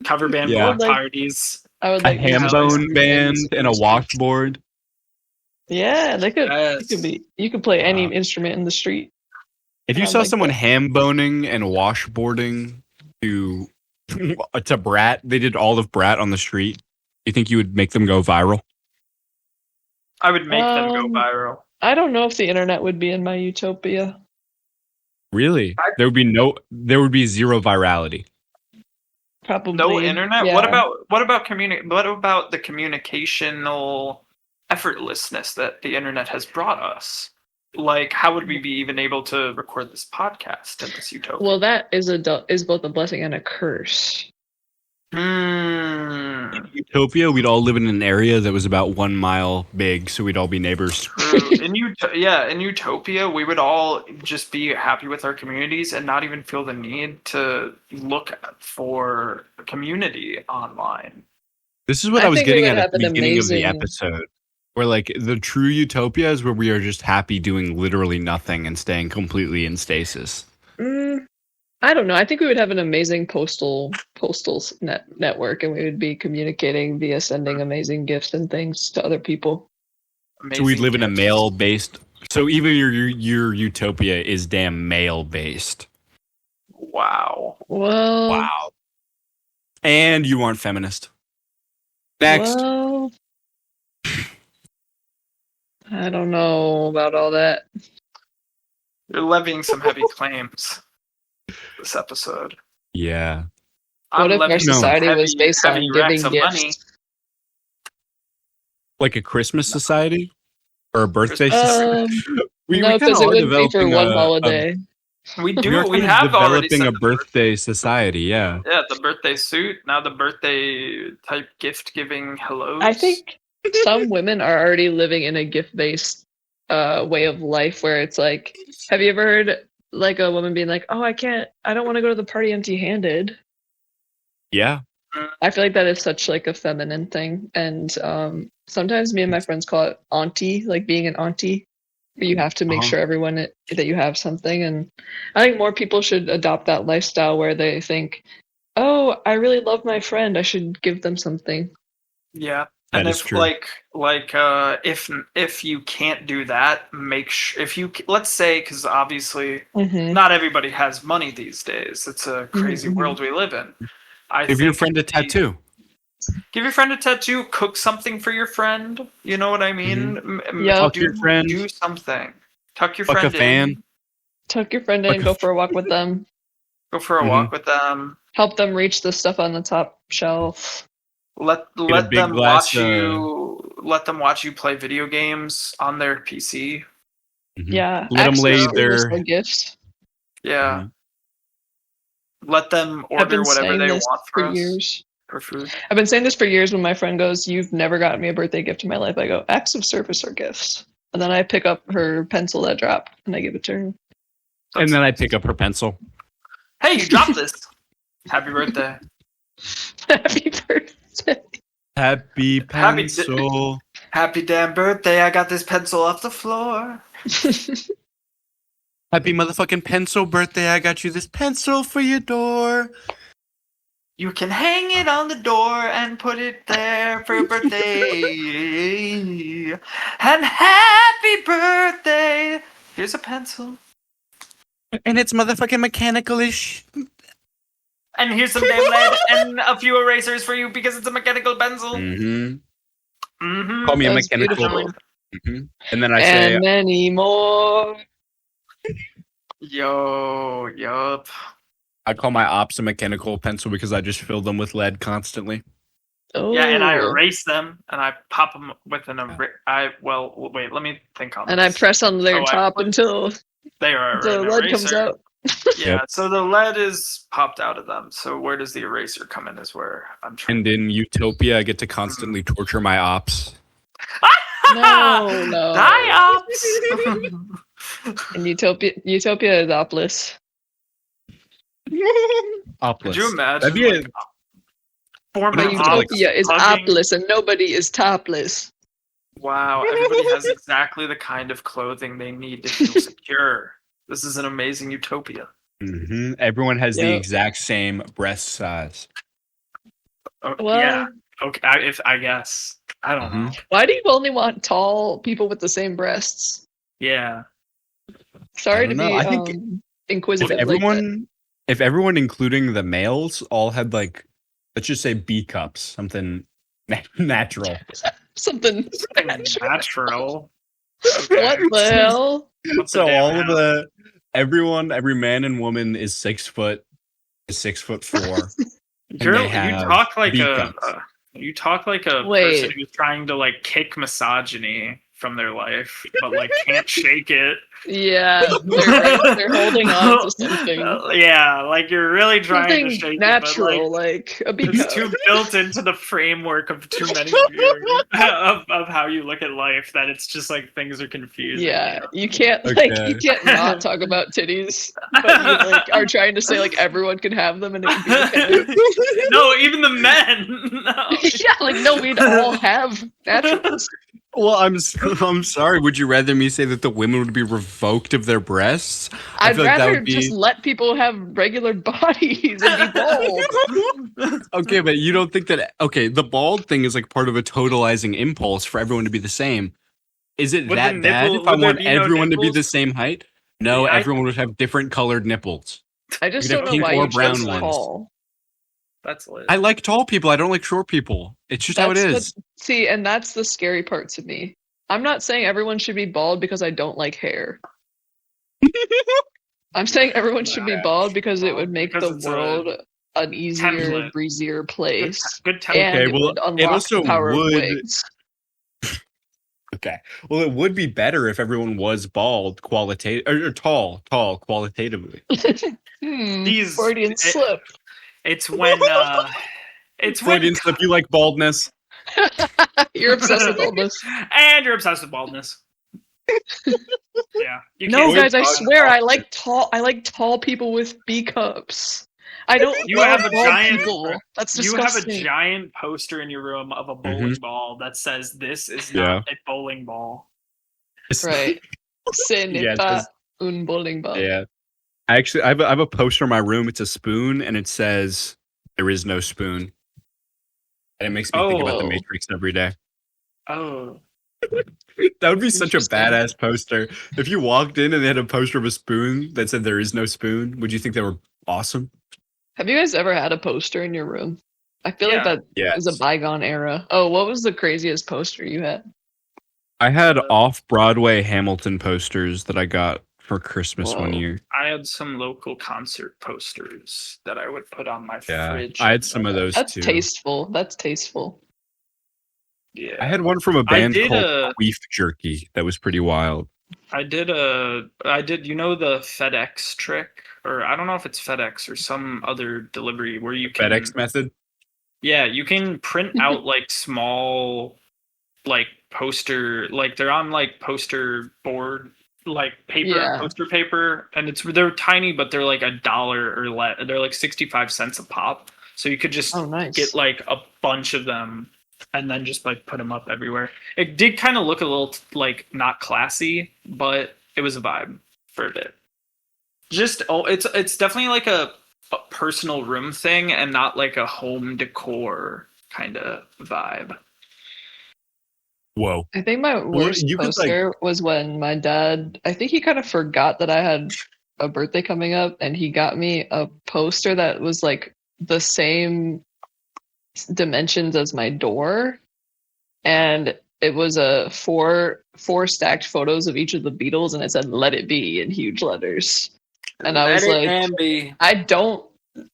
Cover band Yeah. block parties. I would a like these ham to bone be band, in and a the streets. washboard. Yeah, they could. Yes. It could be. You could play any Wow. instrument in the street. If you Sounds saw like someone that. ham boning and washboarding to Brat, they did all of Brat on the street. You think you would make them go viral? I would make them go Um, viral. I don't know if the internet would be in my utopia. Really? There would be zero virality. Probably No internet. Yeah. What about What about the communicational effortlessness that the internet has brought us? Like, how would we be even able to record this podcast in this utopia? Well, that is both a blessing and a curse. Utopia, we'd all live in an area that was about 1 mile big, so we'd all be neighbors. True. In Utopia, we would all just be happy with our communities and not even feel the need to look for a community online. This is what I I was think we getting would at have the an beginning of the amazing- episode. Where like the true utopia is where we are just happy doing literally nothing and staying completely in stasis. I don't know. I think we would have an amazing postal network, and we would be communicating via sending amazing gifts and things to other people. So we'd live in a gifts. mail based. So even your utopia is damn mail based. Wow. Well, Wow. And you aren't feminist. Next. Well, I don't know about all that. You're levying some heavy claims this episode. Yeah. What if our levying some society was based on heavy giving racks of money. gifts? Like a Christmas society or a birthday society. We No, kinda because it are would be for developing one a- holiday. We We do. are We kind of have already developing said a the birthday society. Yeah. Yeah, the birthday suit. Now the birthday type gift giving hellos. I think some women are already living in a gift-based way of life where it's like, have you ever heard like a woman being like, "Oh, I don't want to go to the party empty-handed." Yeah. I feel like that is such like a feminine thing, and sometimes me and my friends call it auntie, like being an auntie, where you have to make Uh-huh. sure everyone that you have something. And I think more people should adopt that lifestyle where they think, "Oh, I really love my friend. I should give them something." Yeah. That And is if true. if you can't do that, if you let's say, because obviously Mm-hmm. not everybody has money these days. It's a crazy Mhm. world we live in. Give your think friend a tattoo. Give your friend a tattoo. Cook something for your friend. You know what I mean? Yeah. Tuck your friend. Do something. Tuck your Fuck a friend fan. in. Tuck your friend in, Like a go for a walk with them, Go for a walk with them. help them reach the stuff on the top shelf. Let big them glass, watch you. Let them watch you play video games on their PC. Mhm. Yeah, Let 'em access lay to their- universal gifts. Yeah. Mhm. Let them I've order been whatever saying they this want for for us years. for food. I've been saying this for years. When my friend goes, "You've never gotten me a birthday gift in my life," I go, "Acts of service are gifts." And then I pick up her pencil that dropped, and I give it to her. And then I pick up her pencil. Hey, you dropped this. Happy birthday. Happy birthday. Happy pencil. Happy damn birthday. I got this pencil off the floor. Happy motherfucking pencil birthday. I got you this pencil for your door. You can hang it on the door and put it there for your birthday. And happy birthday. Here's a pencil. And it's motherfucking mechanical-ish. And here's some damn lead and a few erasers for you because it's a mechanical pencil. Mm-hmm. Mm-hmm. Call me a That's mechanical. beautiful. Mm-hmm. And then I say, And many more. Yo, yup. I call my ops a mechanical pencil because I just fill them with lead constantly. Oh. Yeah, and I erase them and I pop them with an wait, let me think on this. And I press on their top until they are the an lead eraser. comes out. Yeah, Yep. so the lead is popped out of them. So where does the eraser come in is where I'm trying. And in Utopia, I get to constantly torture my ops. No, no. Die ops! And Utopia is opless. Opless. Could you imagine? That'd be like, form But an Utopia ops is hugging- opless and nobody is topless. Wow, everybody has exactly the kind of clothing they need to feel secure. This is an amazing utopia. Mm-hmm. Everyone has the Yep. exact same breast size. Oh, Well- yeah. Okay. I guess. I don't know. Why do you only want tall people with the same breasts? Yeah. Sorry I to don't be know. I think inquisitive. If everyone, including the males, all had like, let's just say B cups, something natural. Something. Natural. What the hell? What's So the damn all of matter? every man and woman is 6 foot, is 6'4". You have talk like B a cups. you talk like a Wait. person who's trying to like kick misogyny from their life, but like can't shake it. Yeah, they're holding on to something. Yeah, like you're really trying to Something shake natural, it, but like a it's beacon. too built into the framework of too many of, of how you look at life that it's just like things are confusing. Yeah, you know? you can't Okay. you can't not talk about titties, but you like are trying to say like everyone can have them and it can be okay. No, even the men. No. Yeah, like no, we'd all have naturals. Well, I'm sorry. Would you rather me say that the women would be revoked of their breasts? I I'd feel like that rather would be- just let people have regular bodies and be bald. Okay, but you don't think that? Okay, the bald thing is like part of a totalizing impulse for everyone to be the same. Is it Would that the bad nipple- if I would there want be no everyone to be nipples? the same height? No, Yeah, I- everyone would have different colored nipples. I just You could don't have know pink why or you brown chose ones. tall. That's lit. I like tall people. I don't like short people. It's just how it is. See, and that's the scary part to me. I'm not saying everyone should be bald because I don't like hair. I'm saying everyone should be bald because it would make Because the it's a world an easier, template. breezier place. Good And Okay, it well, would it unlock also the power would- of wigs. Okay. Well, it would be better if everyone was bald, qualitative or tall, qualitatively. These- Freudian slip. It's when it's when Freudian slip. You like baldness? You're obsessed with baldness. and you're obsessed with baldness. Yeah. You No, can't- guys, I swear I like tall people with B cups. I don't You love have a bald giant- people. That's You have a disgusting. giant poster in your room of a bowling ball that says this is not a bowling ball. Right. Ce n'est Yeah, pas un bowling ball. Yeah. I have a poster in my room. It's a spoon, and it says, "There is no spoon." And it makes me think about the Oh. Matrix every day. Oh. That would be such a Interesting. badass poster. If you walked in and they had a poster of a spoon that said "There is no spoon," would you think they were awesome? Have you guys ever had a poster in your room? I feel like Yeah. that Yeah. is a bygone era. Oh, what was the craziest poster you had? I had off-Broadway Hamilton posters that I got for Christmas one Whoa. year. I had some local concert posters that I would put on my Yeah, fridge. I had some of those That's too. tasteful. That's tasteful. Yeah. I had one from a band did called a- Queef Jerky that was pretty wild. I did you know the FedEx trick? Or I don't know if it's FedEx or some other delivery where you can FedEx method. Yeah, you can print out like small like poster, like they're on like poster board, like paper, Yeah. poster paper, and they're tiny, but they're like $1 or less. They're like 65 cents a pop. So you could just Oh, nice. get like a bunch of them and then just like put them up everywhere. It did kind of look a little like not classy, but it was a vibe for a bit. Just it's definitely like a personal room thing and not like a home decor kind of vibe. Whoa. I think my worst you could, like- poster was when my dad, I think he kind of forgot that I had a birthday coming up, and he got me a poster that was like the same dimensions as my door, and it was a four stacked photos of each of the Beatles, and it said "Let It Be" in huge letters. And I was like, I don't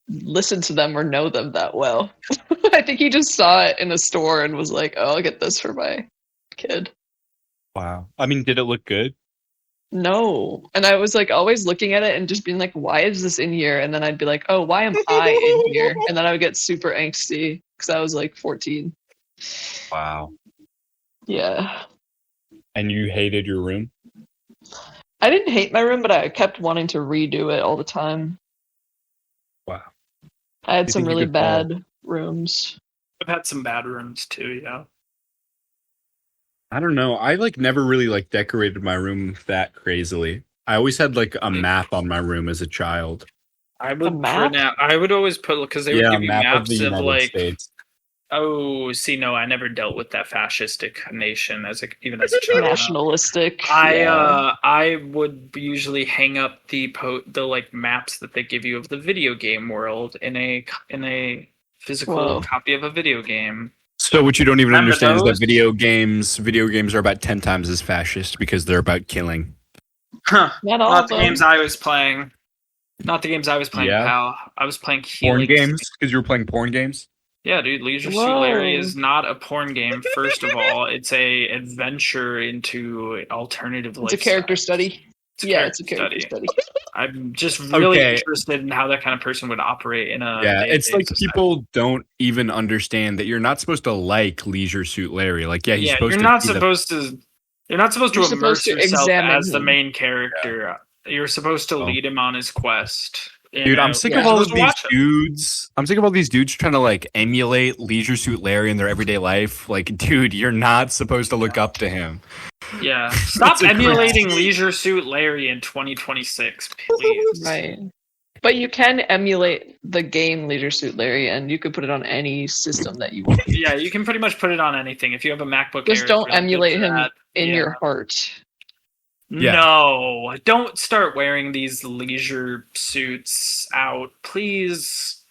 listen to them or know them that well. I think he just saw it in a store and was like, "Oh, I'll get this for my kid." Wow. I mean, did it look good? No. And I was like always looking at it and just being like, why is this in here? And then I'd be like, oh, why am I in here? And then I would get super angsty because I was like 14. Wow. Yeah. And you hated your room? I didn't hate my room, but I kept wanting to redo it all the time. Wow. I had You some think you really could call- bad rooms. I've had some bad rooms too, yeah. I don't know. I like never really like decorated my room that crazily. I always had like a map on my room as a child. I would map? I would always put because they would Yeah, a give you map of maps the of United like States. oh see no I never dealt with that fascistic nation even as a child. No. Nationalistic. Yeah. I would usually hang up the like maps that they give you of the video game world in a physical Whoa. copy of a video game. So what you don't even Remember understand is those? that video games are about 10 times as fascist because they're about killing. Huh. Not all Not of the them. games I was playing. Not the games I was playing, Yeah. pal. I was playing Porn Helix. games? Because you were playing porn games? Yeah, dude, Leisure Suit Whoa. Larry is not a porn game. First of all, it's a adventure into alternative It's a character study. It's a character study. I'm just really Okay. interested in how that kind of person would operate in a Yeah, it's day-to-day like society. people don't even understand that you're not supposed to like Leisure Suit Larry. Like, yeah, he's supposed you're to not be the- supposed to. You're not supposed to You're immerse supposed to yourself examine as the him. main character. You're supposed to Oh. lead him on his quest. Dude, I'm sick Yeah. of all You're of supposed to these watch him. dudes. I'm sick of all these dudes trying to like emulate Leisure Suit Larry in their everyday life. Like, dude, you're not supposed to look up to him. Yeah, stop That's a emulating great- Leisure Suit Larry in 2026, please. Right. But you can emulate the game Leisure Suit Larry, and you could put it on any system that you want. Yeah, you can pretty much put it on anything. If you have a MacBook Just Air, it's don't really good emulate for him that. in Yeah. your heart. Yeah. No, don't start wearing these leisure suits out, please.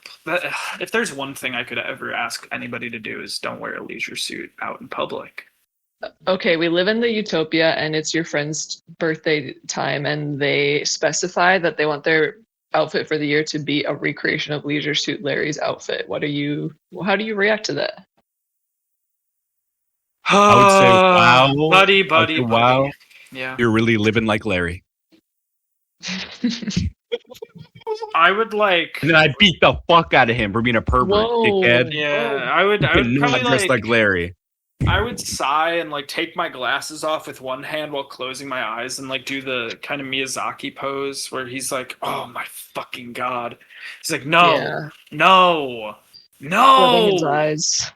If there's one thing I could ever ask anybody to do is don't wear a leisure suit out in public. Okay, we live in the Utopia, and it's your friend's birthday time, and they specify that they want their outfit for the year to be a recreation of Leisure Suit Larry's outfit. How do you react to that? I would say, wow. buddy, I'd buddy, say, buddy. wow. Yeah, You're really living like Larry. I would like. And then I beat the fuck out of him for being a pervert, Whoa. dickhead. Yeah, I would Not probably dressed like Larry. I would sigh and like take my glasses off with one hand while closing my eyes and like do the kind of Miyazaki pose where he's like, "Oh my fucking god!" He's like, "No, Yeah. no, Rubbing his no, eyes.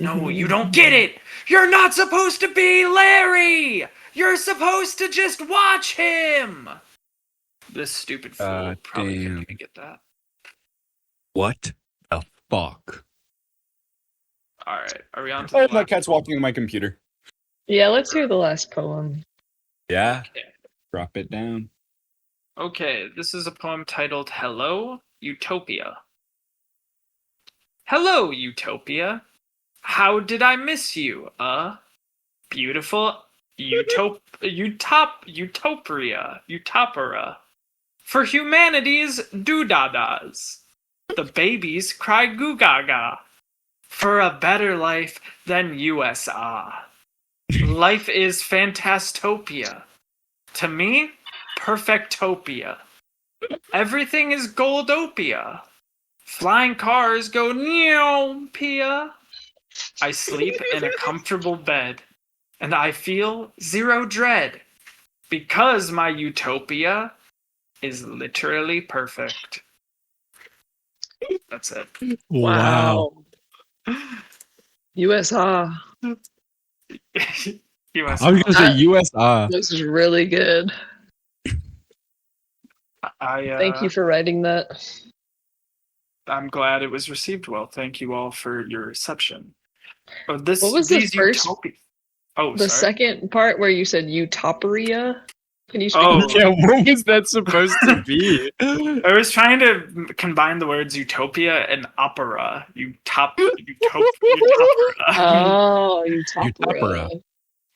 no! You don't get it. You're not supposed to be Larry. You're supposed to just watch him." This stupid fool probably damn. couldn't even get that. What the fuck? All right, are we on to Oh, the my last cat's walking on my computer. Yeah, let's hear the last poem. Yeah. Okay. Drop it down. Okay, this is a poem titled Hello, Utopia. Hello, Utopia. How did I miss you? Beautiful Utopia. For humanity's doodadas. The babies cry goo gaga. For a better life than USA. Life is fantastopia. To me, perfectopia. Everything is goldopia. Flying cars go neopia. I sleep in a comfortable bed. and I feel zero dread because my utopia is literally perfect. That's it. Wow. USR. US. I was gonna say USR. This is really good. Thank Thank you for writing that. I'm glad it was received well. Thank you all for your reception. What was the first? Oh, the sorry. second part where you said Utopia? Can you speak? Oh. Yeah, what was that supposed to be? I was trying to combine the words utopia and opera. Utopia. Oh, Utopia. Utopia.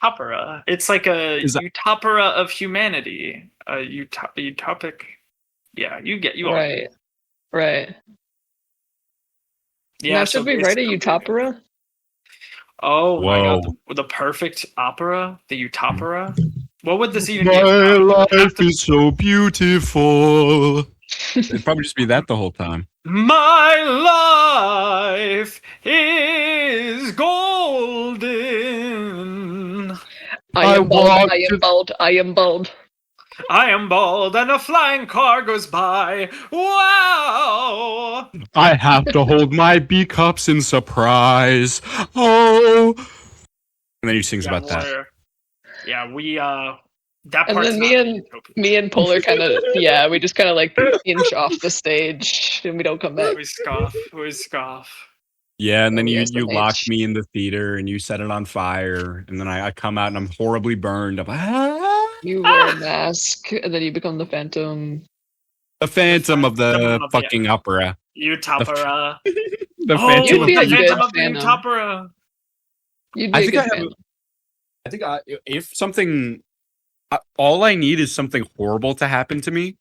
Opera. It's like a Is that- utopia of humanity. A utopic. Yeah, you all Right. Right. Yeah. Now, should we write a Utopia? Oh my Whoa. god, the perfect opera, the Utopia. What would this even be? My about? life is so beautiful. It'd probably just be that the whole time. My life is golden. I am bald. want I am bald. I am bald. I am bald and a flying car goes by. Wow! I have to hold my B cups in surprise. Oh. And then he sings about that. Yeah, we that And part's then not me and Polar kind of, yeah, we just kind of like inch off the stage and we don't come back. We scoff. Yeah, and then Oh, you yes, lock H. me in the theater and you set it on fire, and then I come out and I'm horribly burned. I'm You wear a mask and then you become the Phantom. the Phantom of the Phantom of the- fucking opera. Utopia. The Oh, Phantom You'd of be the a the good Phantom of the Phantom. Utopia. You'd I be a think good I have- Phantom. I think if something, all I need is something horrible to happen to me,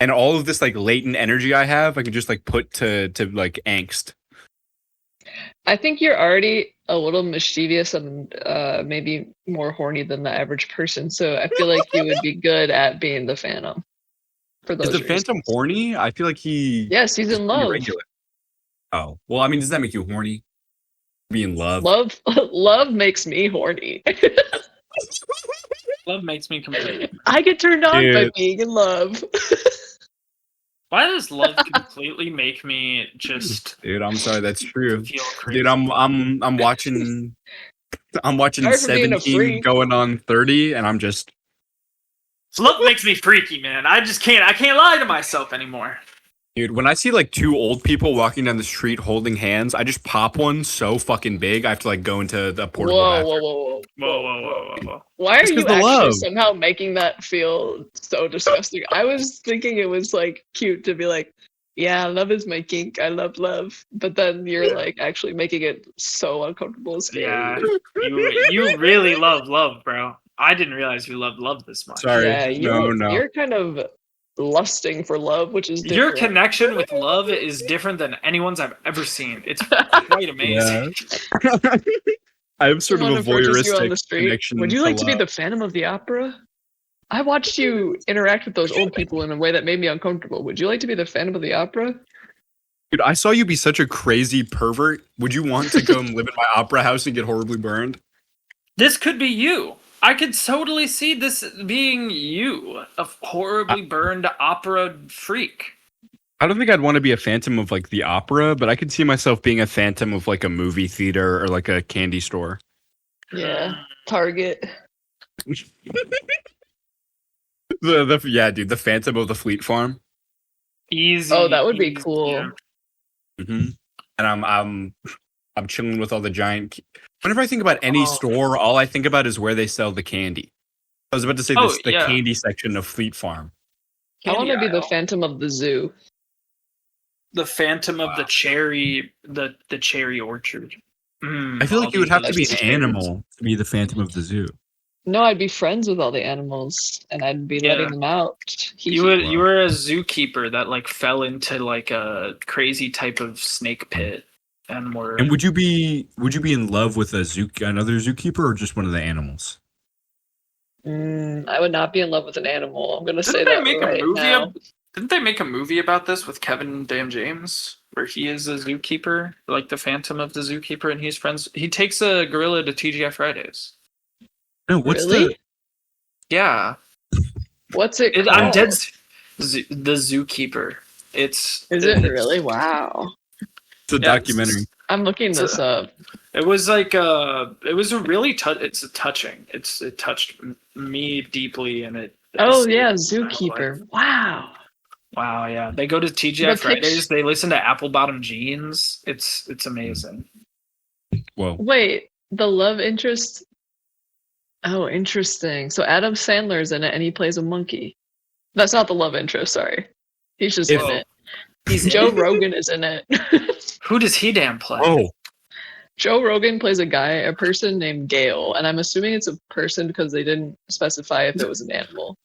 and all of this like latent energy I have, I can just like put to like angst. I think you're already a little mischievous and maybe more horny than the average person. So I feel like you would be good at being the Phantom. For those Is the reasons. Phantom horny? I feel like he. Yes, he's is in pretty love. regular. Oh well, I mean, does that make you horny? Be in love. Love makes me horny. Love makes me completely. I get turned on by Dude. being in love. Why does love completely make me just Dude, I'm sorry, that's true. feel crazy? Dude, I'm watching. I'm watching Sorry for being a 17 freak. going on 30, and I'm just. Love makes me freaky, man. I can't lie to myself anymore. Dude, when I see like two old people walking down the street holding hands, I just pop one so fucking big I have to like go into the portable Whoa, bathroom. Whoa. Why are It's 'cause you the actually love. somehow making that feel so disgusting? I was thinking it was like cute to be like, yeah, love is my kink. I love love. But then you're like actually making it so uncomfortable and scary. Yeah, you really love love, bro. I didn't realize you loved love this much. Sorry. Yeah, No. you're kind of lusting for love, which is Your different. connection with love is different than anyone's I've ever seen. It's quite amazing. I have sort Someone of a approaches you on the voyeuristic street. connection. Would you like to be love. the Phantom of the Opera? I watched you interact with those old people in a way that made me uncomfortable. Would you like to be the Phantom of the Opera? Dude, I saw you be such a crazy pervert. Would you want to go and live in my opera house and get horribly burned? This could be you. I could totally see this being you, a horribly burned opera freak. I don't think I'd want to be a phantom of like the opera, but I could see myself being a phantom of like a movie theater or like a candy store. Yeah. Target. The phantom of the Fleet Farm. Easy. Oh, that would be easy, cool. yeah. Mm-hmm. And I'm chilling with all the giant. Whenever I think about any store, all I think about is where they sell the candy. I was about to say this, the candy section of Fleet Farm. I want to be the aisle. Phantom of the Zoo. The Phantom of the cherry, the cherry orchard. I feel like you would have to be an animal to be the Phantom of the Zoo. No, I'd be friends with all the animals, and I'd be letting them out. You were a zookeeper that like fell into like a crazy type of snake pit, and were. And would you be in love with another zookeeper or just one of the animals? I would not be in love with an animal. I'm gonna say Didn't they that make right a movie? now. Didn't they make a movie about this with Kevin James, where he is a zookeeper, like the Phantom of the Zookeeper, and he's friends? He takes a gorilla to TGI Fridays. No, what's Really? Yeah. What's it called? I'm dead. The Zookeeper. Is it really? Wow. It's a documentary. I'm looking this up. It was like it was a really it's touching. It touched me deeply, and it. Oh yeah, Zookeeper. Wow. Wow, yeah. They go to TGI Fridays. They listen to Apple Bottom Jeans. It's amazing. Whoa. Wait, the love interest. Oh, interesting. So Adam Sandler's in it, and he plays a monkey. That's not the love interest. Sorry, he's just in it. Joe Rogan is in it. Who does he damn play? Oh. Joe Rogan plays a person named Gail, and I'm assuming it's a person because they didn't specify if it was an animal.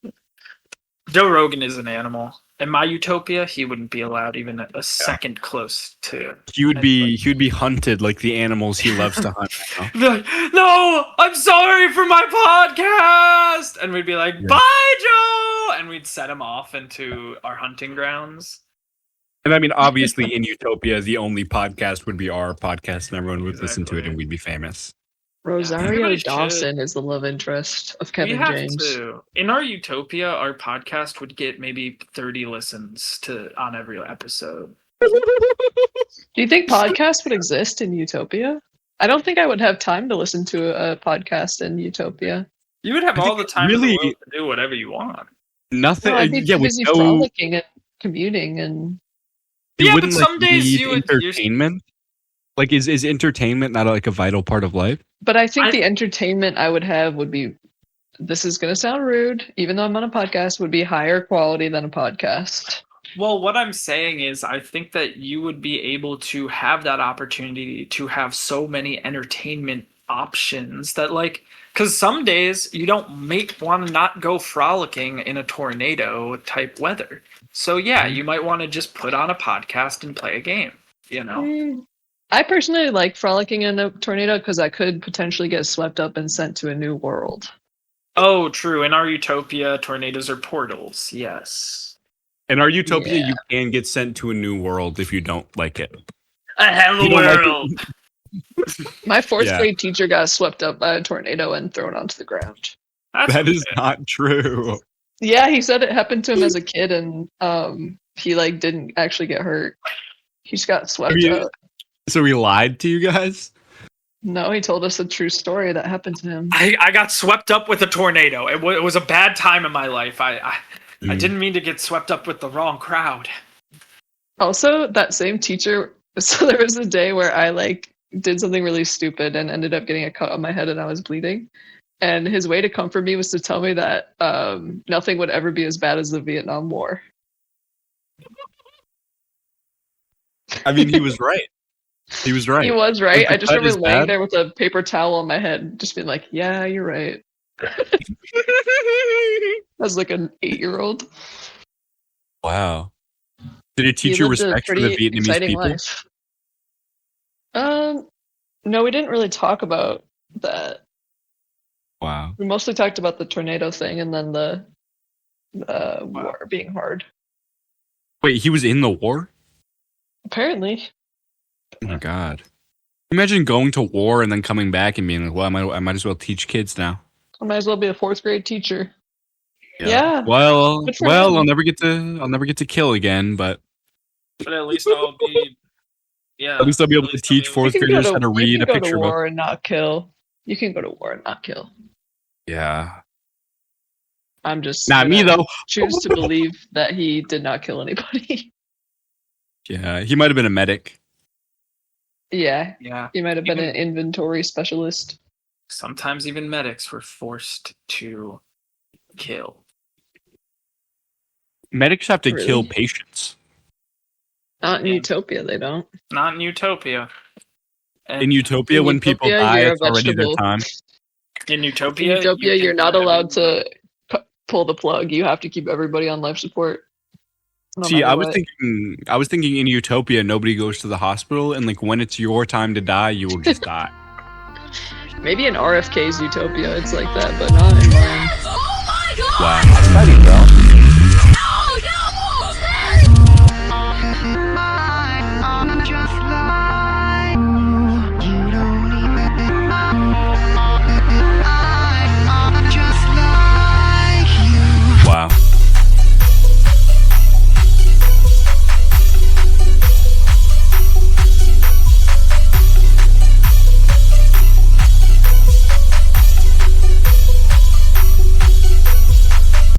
Joe Rogan is an animal. In my utopia, he wouldn't be allowed even a second close to. He would be hunted like the animals he loves to hunt. He'd be like, no, I'm sorry for my podcast, and we'd be like, bye, Joe, and we'd set him off into our hunting grounds. And I mean, obviously, in Utopia, the only podcast would be our podcast, and everyone would listen to it, and we'd be famous. Rosario Dawson is the love interest of Kevin James. In our Utopia, our podcast would get maybe 30 listens on every episode. Do you think podcasts would exist in Utopia? I don't think I would have time to listen to a podcast in Utopia. You would have all the time in the world to do whatever you want. Nothing. No, I'd be too busy frolicking and commuting and. But some days you would entertainment. Like, is entertainment not like a vital part of life? But I think the entertainment I would have would be, this is going to sound rude, even though I'm on a podcast, would be higher quality than a podcast. Well, what I'm saying is I think that you would be able to have that opportunity to have so many entertainment options that, like, because some days you don't want to not go frolicking in a tornado type weather. So, yeah, you might want to just put on a podcast and play a game, you know? I personally like frolicking in a tornado because I could potentially get swept up and sent to a new world. Oh, true. In our Utopia, tornadoes are portals. Yes. In our Utopia, you can get sent to a new world if you don't like it. A hello world! My fourth grade teacher got swept up by a tornado and thrown onto the ground. That is not true. Yeah, he said it happened to him as a kid, and he didn't actually get hurt. He just got swept up. So he lied to you guys? No, he told us a true story that happened to him. I got swept up with a tornado. It was a bad time in my life. I didn't mean to get swept up with the wrong crowd. Also, that same teacher, so there was a day where I did something really stupid and ended up getting a cut on my head and I was bleeding. And his way to comfort me was to tell me that nothing would ever be as bad as the Vietnam War. I mean, he was right. He was right. He was right. I just remember laying there with a paper towel on my head, just being like, yeah, you're right. I was like an 8-year-old. Wow. Did it teach you respect for the Vietnamese people? Life. No, we didn't really talk about that. Wow. We mostly talked about the tornado thing and then the war being hard. Wait, he was in the war? Apparently. Oh my god. Imagine going to war and then coming back and being like, well, I might as well teach kids now. I might as well be a 4th grade teacher. Yeah. Well, I'll never get to kill again, but at least I'll be at least I'll be able to teach 4th graders how to read a picture book. You can go to war and not kill. You can go to war and not kill. Yeah. I'm just not me though. Choose to believe that he did not kill anybody. Yeah, he might have been a medic. Yeah. He might have been an inventory specialist. Sometimes even medics were forced to kill. Medics have to kill patients. Not in Utopia, they don't. Not in Utopia. In Utopia, when people die, it's already their time. In Utopia, you're not allowed to pull the plug. You have to keep everybody on life support. See, I was thinking in Utopia, nobody goes to the hospital, and when it's your time to die, you will just die. Maybe in RFK's Utopia, it's like that, but not in mine. Oh my god! Wow.